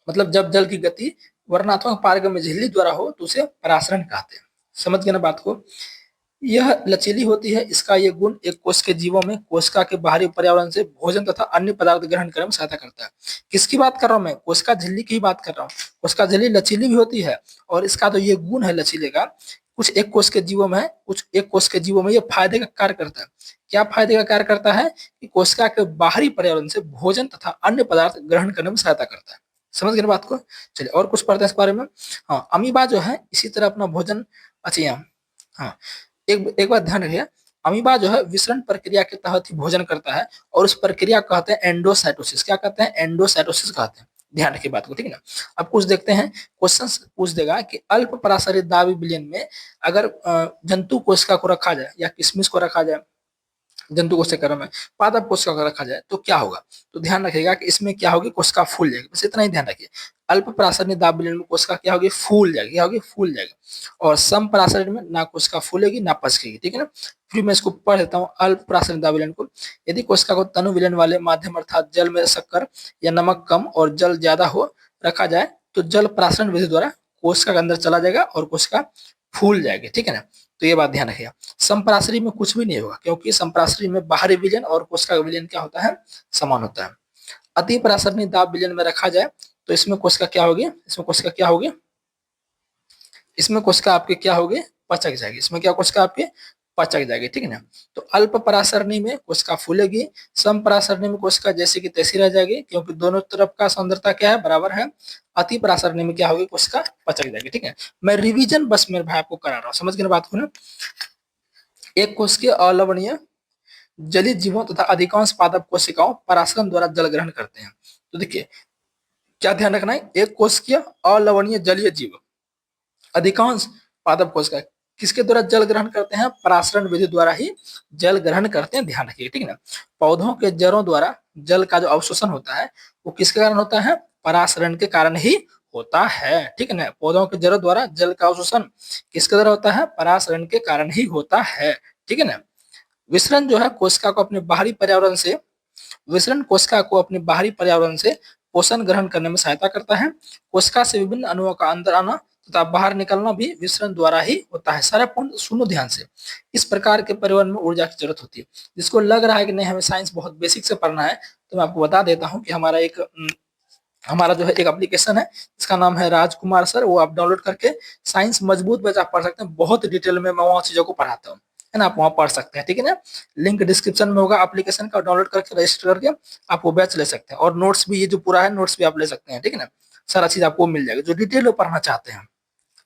मतलब जब जल की गति वर्णात्मक पारगम्य झिल्ली द्वारा हो तो उसे परासरण कहते हैं। समझ गए ना बात को। यह लचीली होती है, इसका ये गुण एक कोश के जीवों में कोशिका के बाहरी पर्यावरण से भोजन तथा अन्य पदार्थ ग्रहण करने में सहायता करता है। किसकी बात कर रहा हूं मैं, कोशिका झिल्ली की ही बात कर रहा हूँ। कोशिका झिल्ली लचीली भी होती है, और इसका तो ये गुण है लचीले का, कुछ एक कोश के जीवों में है, कुछ एक कोश के जीवों में ये फायदे का कार्य करता है। क्या फायदे का कार्य करता है, कि कोशिका के बाहरी पर्यावरण से भोजन तथा अन्य पदार्थ ग्रहण करने में सहायता करता है। समझ गए ना बात को। चलिए और कुछ पढ़ते हैं इस बारे में। हाँ, अमीबा जो है इसी तरह अपना भोजन, अच्छा हाँ, एक बात ध्यान रखिए, अमीबा जो है विसरण प्रक्रिया के तहत ही भोजन करता है, और उस प्रक्रिया को कहते हैं एंडोसाइटोसिस। क्या कहते हैं, एंडोसाइटोसिस कहते हैं। ध्यान रखिए बात को, ठीक है ना। अब कुछ देखते हैं, क्वेश्चन पूछ देगा कि अल्प पराशरित दाबी विलयन में अगर जंतु कोशिका को रखा जाए या किशमिश को रखा जाए, जंतु कोशिका में पादप कोशिका को रखा जाए तो क्या होगा। तो ध्यान रखिएगा कि इसमें क्या होगी, कोशिका फूल जाएगी, बस इतना ही ध्यान रखिए। अल्प पराशरणी दाब विलयन में कोशिका क्या होगी, फूल जाएगी, क्या होगी, फूल जाएगी। और सम पराशरणी में ना कोशिका फूलेगी ना पचकेगी, ठीक है ना। फिर मैं इसको पढ़ देता हूँ अल्प पराशरणी दाब विलयन को। यदि कोशिका को तनु विलयन वाले माध्यम अर्थात जल में शक्कर या नमक कम और जल ज्यादा हो रखा जाए, तो जल पराशरण विधि द्वारा कोशिका के अंदर चला जाएगा और कोशिका फूल जाएगी, ठीक है ना। तो ये बात ध्यान रखिएगा। संपराशरी में कुछ भी नहीं होगा, क्योंकि संपराशरी में बाहरी विलयन और कोशिका का विलयन क्या होता है, समान होता है। अति पराशरणी दाब विलयन में रखा जाए तो इसमें कोशिका क्या होगी, इसमें कोशिका क्या होगी, इसमें कोशिका आपके क्या होगी, पचक जाएगी। इसमें क्या कोशिका आपके पचक जाएगी, ठीक है ना। तो अल्प पराशरणी में कोशिका फूलेगी, सम पराशरणी में कोशिका जैसे की तैसी रह जाएगी, क्योंकि दोनों तरफ का सांद्रता क्या है, बराबर है। अति पराशरणी में क्या होगी, कोशिका पचक जाएगी, ठीक है। मैं रिवीजन बस मेरे भाई आपको करा रहा हूँ, समझ गए बात को ना। एक कोशिकीय अलवणीय जलीय जीवों तथा अधिकांश पादप कोशिकाओं पराशरण द्वारा जल ग्रहण करते हैं। तो देखिए क्या ध्यान रखना है, एक कोशिकीय अलवणीय जलीय जीव, अधिकांश पादप कोशिका, किसके द्वारा जल ग्रहण करते हैं? परासरण विधि द्वारा ही जल ग्रहण करते हैं, ध्यान रखिए, ठीक है ना। पौधों के जड़ों द्वारा जल का जो अवशोषण होता है वो किसके कारण होता है? परासरण के कारण ही होता है, ठीक है ना। पौधों के जड़ों द्वारा जल का अवशोषण किसके द्वारा होता है? परासरण के कारण ही होता है, ठीक है ना। विसरण जो है कोशिका को अपने बाहरी पर्यावरण से विसरण कोशिका को अपने बाहरी पर्यावरण से पोषण ग्रहण करने में सहायता करता है। कोशिका से विभिन्न अणुओं का अंदर आना तथा बाहर निकलना भी विसरण द्वारा ही होता है। सारा पॉइंट सुनो ध्यान से। इस प्रकार के परिवहन में ऊर्जा की जरूरत होती है। जिसको लग रहा है कि नहीं हमें साइंस बहुत बेसिक से पढ़ना है, तो मैं आपको बता देता हूँ कि हमारा जो है एक एप्लीकेशन है, इसका नाम है राजकुमार सर। वो आप डाउनलोड करके साइंस मजबूत बैच आप पढ़ सकते हैं। बहुत डिटेल में मैं वहाँ चीजों को पढ़ाता हूँ, है ना। आप वहाँ पढ़ सकते हैं, ठीक है ना। लिंक डिस्क्रिप्शन में होगा एप्लीकेशन का, डाउनलोड करके रजिस्टर करके आप वो बैच ले सकते हैं। और नोट्स भी, ये जो पूरा है नोट्स भी आप ले सकते हैं, ठीक है ना। सारा चीज आपको मिल जाएगा जो डिटेल में पढ़ना चाहते हैं,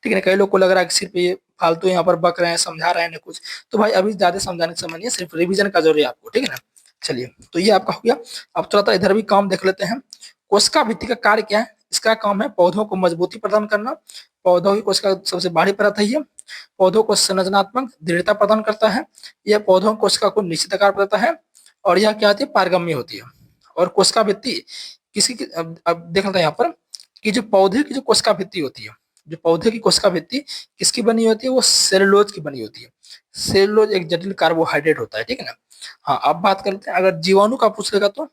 ठीक है ना। कई लोग को लग रहा है कि सिर्फ ये फालतू यहाँ पर बक रहे हैं, समझा रहे हैं ना कुछ, तो भाई अभी ज्यादा समझाने का समय नहीं है, सिर्फ रिवीजन का जरूरी है आपको, ठीक है ना। चलिए, तो ये आपका हो गया। अब थोड़ा सा इधर भी काम देख लेते हैं। कोशिका भित्ति का कार्य क्या है? इसका काम है पौधों को मजबूती प्रदान करना। पौधों की कोशिका सबसे बाहरी परत है ये। पौधों को संरचनात्मक दृढ़ता प्रदान करता है। यह पौधों कोशिका को निश्चित आकार देता है। और यह क्या होती है? पारगम्य होती है। और कोशिका भित्ति किसी की, अब देख लेते हैं यहाँ पर कि जो पौधे की जो कोशिका भित्ति होती है, जो पौधे की कोशिका भित्ति किसकी बनी होती है? वो सेलुलोज की बनी होती है। सेलुलोज एक जटिल कार्बोहाइड्रेट होता है, ठीक है ना। हाँ, अब बात करते हैं, अगर जीवाणु का पूछ लेगा तो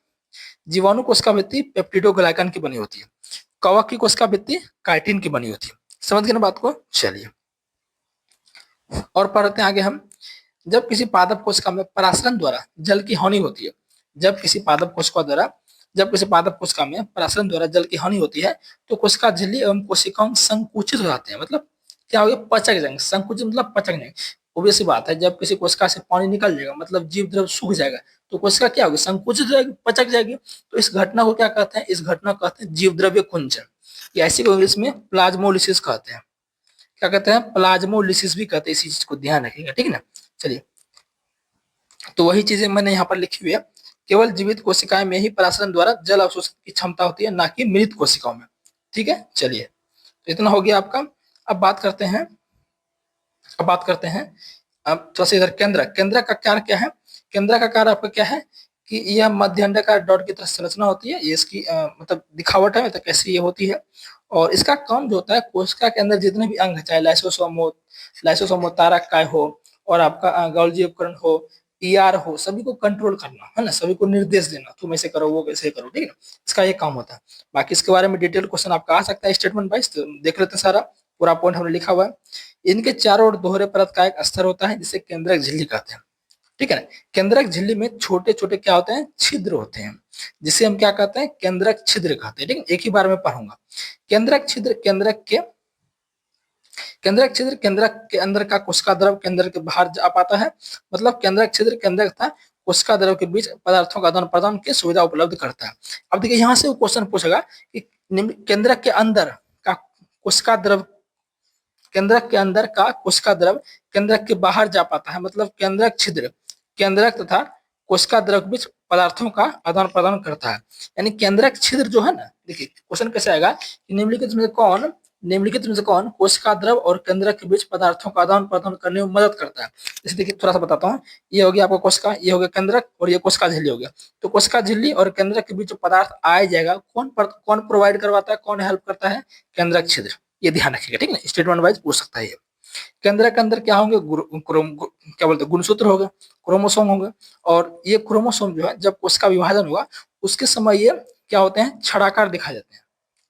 जीवाणु कोशिका भित्ति पेप्टिडोग्लाइकन की बनी होती है। कवक की कोशिका भित्ति काइटिन की बनी होती है। समझ गए ना बात को? चलिए और पढ़ते हैं आगे हम। जब किसी पादप कोशिका में परासरण द्वारा जल की हानि होती है, जब किसी पादप कोशिका द्वारा जब किसी पादप कोशिका में परासरण द्वारा जल की हानि होती है, तो कोशिका झिल्ली एवं कोशिकाओं संकुचित हो जाते हैं। मतलब क्या हो गया? पचक जाएंगे। संकुचित मतलब पचक जाएंगे। obvious सी बात है, जब किसी कोशिका से पानी निकल जाएगा मतलब जीव द्रव सूख जाएगा, तो कोशिका क्या होगी? संकुचित हो जाएगी, पचक जाएगी। तो इस घटना को क्या कहते हैं? इस घटना को कहते हैं जीव द्रव्य कुंचन, या इसी को इंग्लिश में प्लाज्मोलिसिस कहते हैं। क्या कहते हैं? प्लाज्मोलिसिस भी कहते हैं। इसी चीज को ध्यान रखिएगा, ठीक है ना। चलिए, तो वही चीजें मैंने यहाँ पर लिखी हुई है। केवल जीवित कोशिकाएं में ही परासरण द्वारा जल अवशोषण की क्षमता होती है, ना कि मृत कोशिकाओं में, ठीक है। चलिए, तो इतना हो गया आपका। अब बात करते हैं अब बात करते हैं अब थोड़ा सा इधर केंद्रक। केंद्रक का कार्य क्या है? केंद्रक का कार्य आपका क्या है कि यह मध्य अंडाकार डॉट की तरह संरचना होती है। ये इसकी मतलब दिखावट है, मतलब कैसे ये होती है। और इसका काम जो होता है, कोशिका के अंदर जितने भी अंग है, चाहे लाइसोसोम हो, तारक काय हो, और आपका गोल्गी उपकरण हो, ईआर हो, सभी को कंट्रोल करना है ना, सभी को निर्देश देना, तुम ऐसे करो, वो कैसे करो, ठीक है ना। इसका ये काम होता है। बाकी इसके बारे में डिटेल क्वेश्चन आपका आ सकता है स्टेटमेंट वाइज, तो देख लेते हैं। सारा पूरा पॉइंट हमने लिखा हुआ है। इनके चारों ओर दोहरे परत का एक स्तर होता है जिसे केंद्रक झिल्ली कहते हैं, ठीक है ना। केंद्रक झिल्ली में छोटे छोटे क्या होते हैं? छिद्र होते हैं, जिसे हम क्या कहते हैं? केंद्रक छिद्र कहते हैं, ठीक है। एक ही बार में पढ़ूंगा। केंद्रक छिद्र केंद्रक के अंदर का कोशिका द्रव केंद्र के बाहर जा पाता है। मतलब केंद्रक छिद्र केंद्रक तथा कोशिका द्रव के बीच पदार्थों का आदान प्रदान की सुविधा उपलब्ध करता है। अब देखिए, यहाँ से वो क्वेश्चन पूछेगा कि केंद्रक के अंदर का कोशिका द्रव केंद्रक के अंदर का कोशिका द्रव केंद्रक के बाहर जा पाता है। मतलब केंद्रक छिद्र केंद्रक तथा कोशिका द्रव के बीच पदार्थों का आदान प्रदान करता है। यानी केंद्रक छिद्र जो है ना, देखिए क्वेश्चन कैसे आएगा कि निम्नलिखित में से कौन कोशिका द्रव और केंद्रक के बीच पदार्थों का आदान प्रदान करने में मदद करता है? जैसे देखिए, थोड़ा सा बताता हूँ। ये हो गया आपका कोशिका, ये हो गया केंद्रक, और ये कोशिका झिल्ली हो गया। तो कोशिका झिल्ली और केंद्रक के बीच जो पदार्थ आया जाएगा, कौन प्रोवाइड करवाता है, कौन हेल्प करता है? केंद्रक छिद्र। ये ध्यान रखिएगा, ठीक है ना। स्टेटमेंट वाइज पूछ सकता है ये। केंद्र के अंदर क्या होंगे? क्या बोलते हैं? गुणसूत्र होगा, क्रोमोसोम होंगे। और ये क्रोमोसोम जो है, जब कोशिका विभाजन होगा उसके समय ये क्या होते हैं? छड़ाकार दिखाई देते हैं।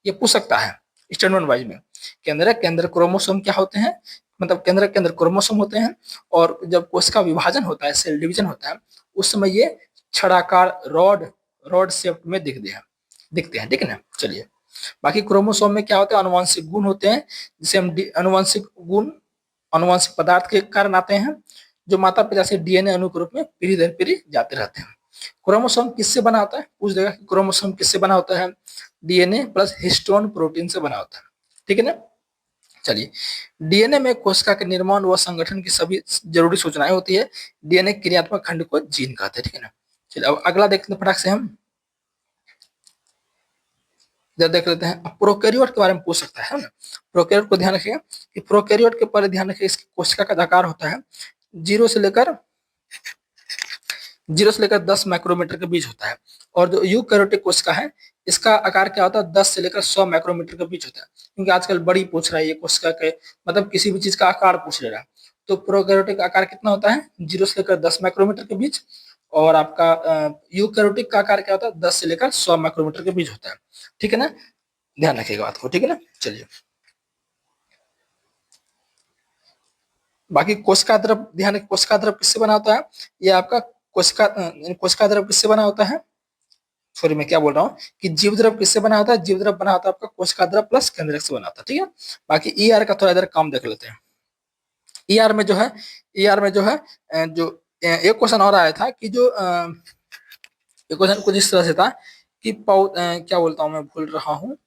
ये पूछ सकता है स्टेटमेंट वाइज में। केंद्र के अंदर क्रोमोसोम क्या होते हैं? मतलब केंद्र के अंदर क्रोमोसोम होते हैं, और जब कोशिका विभाजन होता है, सेल डिवीजन होता है, उस समय ये छड़ाकार रॉड रॉड शेप में दिखते हैं, ठीक है ना। चलिए, बाकी क्रोमोसोम में क्या होता है? अनुवांशिक गुण होते हैं, जिसे हम अनुवांशिक गुण अनुवांशिक पदार्थ के कारण आते हैं, जो माता पिता से डीएनए अणु के रूप में पीढ़ी दर पीढ़ी जाते रहते हैं। क्रोमोसोम किससे बना होता है? पूछ देगा कि क्रोमोसोम किससे बना होता है? डीएनए प्लस हिस्टोन प्रोटीन से बना होता है, ठीक है ना। चलिए, डीएनए में कोशिका के निर्माण व संगठन की सभी जरूरी सूचनाएं होती है। डीएनए क्रियात्मक खंड को जीन कहते हैं, ठीक है ना। चलिए, अब अगला देखते हैं फटाक से हम। इधर देख लेते हैं। अब प्रोकैरियोट के बारे में पूछ सकता है ना। प्रोकैरियोट को ध्यान रखिएगा कि प्रोकैरियोट के पहले ध्यान रखिए इसकी कोशिका का आकार होता है जीरो से लेकर 10 माइक्रोमीटर के बीच होता है। और जो यूकैरियोटिक कोशिका है इसका आकार क्या होता है 10 से लेकर 100 माइक्रोमीटर के बीच होता है, क्योंकि आजकल बड़ी पूछ रहा है ये कोशिका के, मतलब किसी भी चीज का आकार पूछ ले रहा है। तो प्रोकैरियोटिक का आकार कितना होता है 0 से लेकर 10 माइक्रोमीटर के बीच, और आपका यूकैरियोटिक का आकार क्या होता है 10 से लेकर 100 माइक्रोमीटर के बीच होता है। ठीक है ना, ध्यान रखिएगा बात को, ठीक है ना। चलिए बाकी कोशिका द्रव, ध्यान रखिए कोशिका द्रव किससे बना होता है, ये आपका कोशिका द्रव किससे बना होता है, सॉरी मैं क्या बोल रहा हूँ कि जीव द्रव किससे बना होता है, जीव द्रव बना होता है आपका कोशिका द्रव प्लस केंद्रक से बना होता है। ठीक है, बाकी ई आर का थोड़ा इधर काम देख लेते हैं। ई आर में जो है, ई आर में जो है जो एक क्वेश्चन और आया था कि जो एक क्वेश्चन कुछ इस तरह से था कि क्या बोलता हूँ मैं भूल रहा हूँ,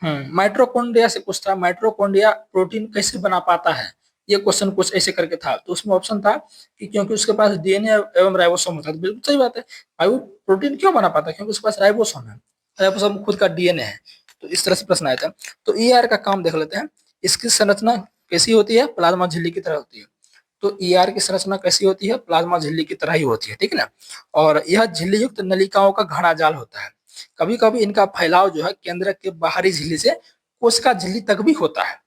माइटोकॉन्ड्रिया से कुछ था, माइटोकॉन्ड्रिया प्रोटीन कैसे बना पाता है, ये क्वेश्चन कुछ ऐसे करके था। तो उसमें ऑप्शन था कि क्योंकि उसके पास डीएनए एवं राइबोसोम होता है। तो बिल्कुल सही बात है भाई, वो प्रोटीन क्यों बना पाता है, क्योंकि उसके पास राइबोसोम है, राइबोसोम खुद का डीएनए है। तो इस तरह से प्रश्न आया था। तो ईआर का काम देख लेते हैं। इसकी संरचना कैसी होती है, प्लाज्मा झिल्ली की तरह होती है। तो ईआर की संरचना कैसी होती है, प्लाज्मा झिल्ली की तरह ही होती है। ठीक है ना, और यह झिल्ली युक्त नलिकाओं का घना जाल होता है। कभी कभी इनका फैलाव जो है केंद्र के बाहरी झिल्ली से कोशिका झिल्ली तक भी होता है।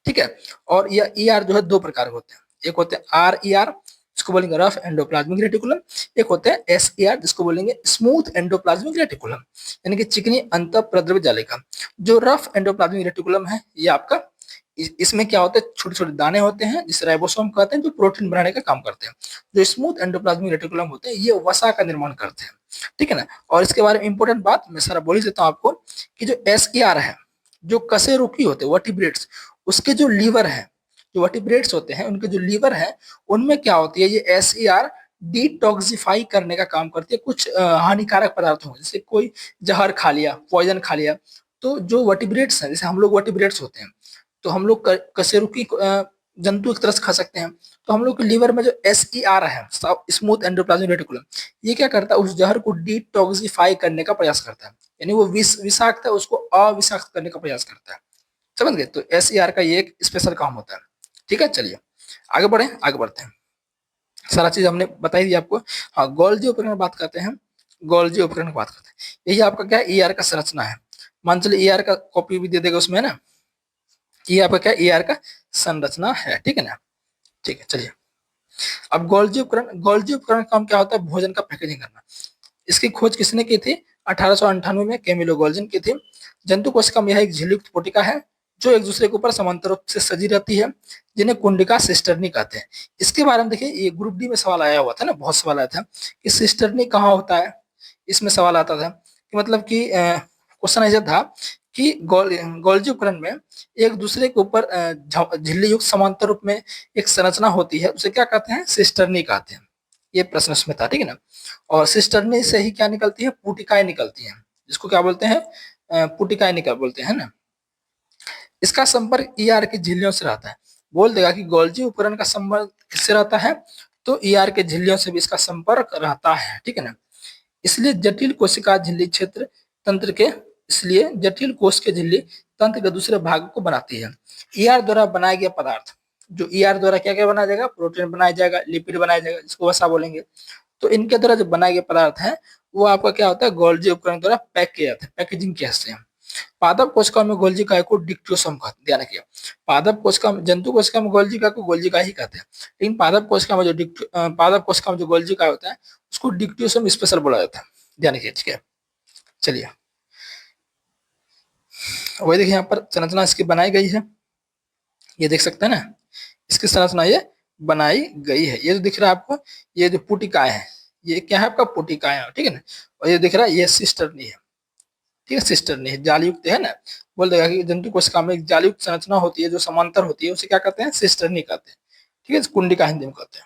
ठीक है, और यह ई आर जो है दो प्रकार के होते हैं, एक होते हैं आर ई आर जिसको बोलेंगे रफ एंडोप्लाज्मिक रेटिकुलम, एक होते हैं एस ई आर जिसको बोलेंगे स्मूथ एंडोप्लाज्मिक रेटिकुलम, यानी कि चिकनी अंत प्रद्रव्य जालिका। जो रफ एंडोप्लाज्मिक रेटिकुलम है ये आपका इसमें क्या होता है छोटे छोटे दाने होते हैं जिसे राइबोसोम कहते हैं, जो प्रोटीन बनाने का काम करते हैं। जो स्मूथ एंडोप्लाज्मिक रेटिकुलम होते हैं ये वसा का निर्माण करते हैं। ठीक है ना, और इसके बारे में इंपॉर्टेंट बात मैं सारा बोल ही देता हूँ आपको कि जो एस ई आर है, जो कशेरुकी होते हैं वर्टिब्रेट्स, उसके जो लीवर है, जो वर्टिब्रेट्स होते हैं उनके जो लीवर है उनमें क्या होती है ये एस ई आर डिटॉक्सिफाई करने का काम करती है कुछ हानिकारक पदार्थों को, जैसे कोई जहर खा लिया, पॉइजन खा लिया। तो जो वर्टिब्रेट्स हैं, जैसे हम लोग वर्टिब्रेट्स होते हैं, तो हम लोग कशेरुकी जंतु एक तरह से खा सकते हैं। तो हम लोग के लीवर में जो एस ई आर है स्मूथ एंडोप्लाज्मिक रेटिकुलम, ये क्या करता है उस जहर को डिटॉक्सिफाई करने का प्रयास करता है, यानी वो विषाक्त है उसको अविषाक्त करने का प्रयास करता है। समझ गए, तो एस ई आर का ये एक स्पेशल काम होता है। ठीक है, चलिए आगे बढ़े, आगे बढ़ते हैं। सारा चीज हमने बताई दी आपको। हाँ, गोल्जी उपकरण बात करते हैं, गोल्जी उपकरण की बात करते हैं। यही आपका क्या है ई आर का संरचना है। मान चलिए ई आर का कॉपी भी दे देगा उसमें ना, ये आपका क्या ई आर का संरचना है। ठीक है ना, ठीक है चलिए। अब गोल्जी उपकरण का काम क्या होता है, भोजन का पैकेजिंग करना। इसकी खोज किसने की थी, 1898 में कैमिलो गोल्जिन की थी। जंतु कोशिका में यह एक झिल्लीयुक्त पोटिका है जो एक दूसरे के ऊपर समांतर रूप से सजी रहती है, जिन्हें कुंडिका सिस्टर्नी कहते हैं। इसके बारे में देखिए, ये ग्रुप डी में सवाल आया हुआ था ना, बहुत सवाल आया था कि सिस्टर्नी कहाँ होता है, इसमें सवाल आता था कि मतलब कि क्वेश्चन ऐसा था कि गोल्जी उपकरण में एक दूसरे के ऊपर झिल्ली युक्त समांतर रूप में एक संरचना होती है, उसे क्या कहते हैं, सिस्टर्नी कहते हैं। ये प्रश्न उसमें था। ठीक है ना, और सिस्टर्नी से ही क्या निकलती है, पुटिकाएं निकलती हैं, जिसको क्या बोलते हैं, पुटिकाएं निकल बोलते हैं ना। इसका संपर्क ईआर की झिल्लियों से रहता है। बोल देगा कि गोल्जी उपकरण का संपर्क किससे रहता है, तो ईआर के झिल्लियों से भी इसका संपर्क रहता है। ठीक है ना, इसलिए जटिल कोशिका झिल्ली क्षेत्र तंत्र के इसलिए जटिल कोश के झिल्ली तंत्र के दूसरे भाग को बनाती है। ईआर द्वारा बनाया गया पदार्थ, जो ईआर द्वारा क्या क्या बनाया जाएगा, प्रोटीन बनाया जाएगा, लिपिड बनाया जाएगा, जिसको वसा बोलेंगे। तो इनके द्वारा जो बनाए गए पदार्थ है वो आपका क्या होता है, गोल्जी उपकरण द्वारा पैक किया जाता है, पैकेजिंग कहते हैं। पादप कोशिका में गोल्जी काय को डिक्टोसोम कहते हैं, ध्यान रखिए। पादप कोशिका में, जंतु कोशिका में गोल्जी काय को गोल्जी काय ही कहते हैं, लेकिन पादप कोशिका में जो पादप कोशिका में जो गोल्जी काय होता है उसको डिक्टोसोम स्पेशल बोला जाता है, ध्यान रखिए। ठीक है, चलिए वही देखिए यहाँ पर संरचना इसकी बनाई गई है, ये देख सकते हैं ना, इसकी संरचना ये बनाई गई है। ये जो दिख रहा है आपको, ये जो पुटिकाएं है, ये क्या है आपका पुटिकाएं, ठीक है ना। और ये दिख रहा है ये सिस्टर्नी है, ठीक है, सिस्टर्नी है, जालयुक्त है ना। बोल देगा कि जंतु कोशिका में एक जालयुक्त संरचना होती है जो समांतर होती है, उसे क्या कहते हैं, सिस्टर्नी कहते हैं। ठीक है, कुंडिका हिंदी में कहते हैं।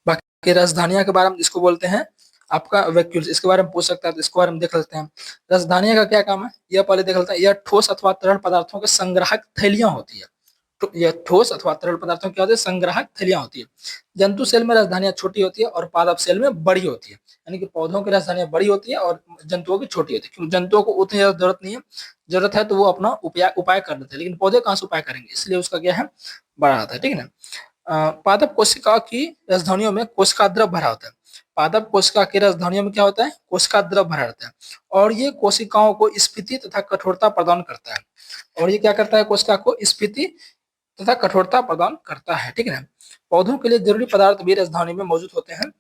बाकी राजधानिया के बारे में जिसको बोलते हैं आपका वैक्यूल्स, इसके बारे में पूछ सकता है, तो इसके बारे में देख लेते हैं। राजधानिया का क्या काम है, यह पहले देख लेते हैं। यह ठोस अथवा तरल पदार्थों के संग्राहक थैलियां होती है, तो यह ठोस अथवा तरल पदार्थों की क्या होती है, संग्राहक थैलियां होती है। जंतु सेल में राजधानियां छोटी होती है और पादप सेल में बड़ी होती है। यानी कि पौधों की राजधानियां बड़ी होती है और जंतुओं की छोटी होती है, क्योंकि जंतुओं को उतनी ज्यादा जरूरत नहीं है, जरूरत है तो वो अपना उपाय उपाय कर लेते हैं, लेकिन पौधे कहाँ से उपाय करेंगे, इसलिए उसका क्या है, बड़ा होता है। ठीक है ना। पादप कोशिका की राजधानियों में कोशिका द्रव भरा होता है। पादप कोशिका की राजधानियों में क्या होता है, कोशिका द्रव भरा रहता है, और ये कोशिकाओं को स्फीति तथा कठोरता प्रदान करता है। और ये क्या करता है, कोशिका को स्फीति तथा कठोरता प्रदान करता है। ठीक है ना। पौधों के लिए जरूरी पदार्थ भी राजधानी में मौजूद होते हैं।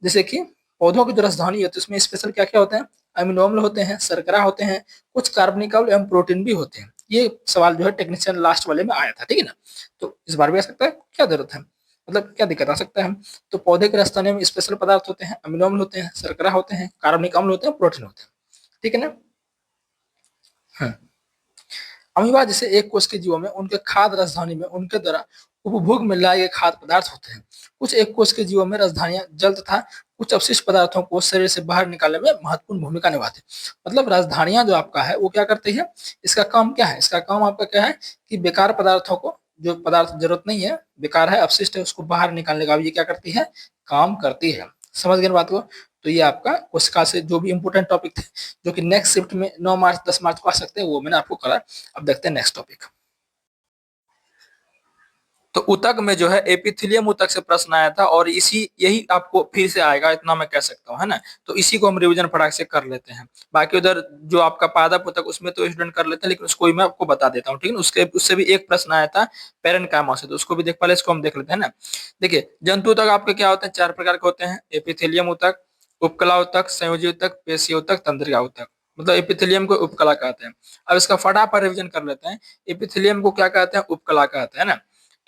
जैसे कि पौधों की जो राजधानी है तो उसमें स्पेशल क्या क्या होते हैं, अमीनो अम्ल होते हैं, शर्करा होते हैं, कुछ कार्बनिक अम्ल एवं प्रोटीन भी होते हैं। ये सवाल जो है टेक्नीशियन लास्ट वाले में आया था। ठीक है ना। तो इस बार भी आ सकता है, क्या जरूरत है, मतलब क्या दिक्कत आ सकता है। हम तो पौधे के राजधानी में स्पेशल पदार्थ होते हैं, अमीनो अम्ल होते हैं, शर्करा होते हैं, कार्बनिक अम्ल होते हैं, प्रोटीन होते हैं। ठीक है ना। हाँ। अमीबा जैसे एक कोश के जीवों में उनके खाद्य राजधानी में उनके द्वारा उपभोग में लाए गए खाद्य पदार्थ होते हैं। कुछ एक कोश के जीवों में राजधानियां जल तथा कुछ अवशिष्ट पदार्थों को शरीर से बाहर निकालने में महत्वपूर्ण भूमिका निभाते हैं। मतलब राजधानियां जो आपका है वो क्या करती है, इसका काम क्या है, इसका काम आपका क्या है कि बेकार पदार्थों को, जो पदार्थ जरूरत नहीं है, बेकार है, अपशिष्ट है, उसको बाहर निकालने का भी ये क्या करती है, काम करती है। समझ गए बात को। तो ये आपका कोशिका से जो भी इंपोर्टेंट टॉपिक थे, जो कि नेक्स्ट शिफ्ट में 9 मार्च 10 मार्च को आ सकते हैं, वो मैंने आपको करा। अब देखते हैं नेक्स्ट टॉपिक। तो ऊतक में जो है एपिथेलियम ऊतक से प्रश्न आया था, और इसी यही आपको फिर से आएगा, इतना मैं कह सकता हूँ, है ना। तो इसी को हम रिवीजन फटाक से कर लेते हैं। बाकी उधर जो आपका पादप ऊतक उसमें तो स्टूडेंट कर लेते हैं, लेकिन उसको भी मैं आपको बता देता हूँ। ठीक है। उसके उससे भी एक प्रश्न आया था पेरेन्काइमा से, तो उसको भी देख, पहले इसको हम देख लेते हैं ना। देखिए जंतु ऊतक आपके क्या होते हैं, 4 प्रकार के होते हैं, एपिथेलियम ऊतक, उपकला ऊतक, संयोजी ऊतक, पेशीय ऊतक, तंत्रिका ऊतक। मतलब एपिथेलियम को उपकला कहते हैं। अब इसका फटाफट रिवीजन कर लेते हैं। एपिथेलियम को क्या कहते हैं, उपकला कहते हैं ना।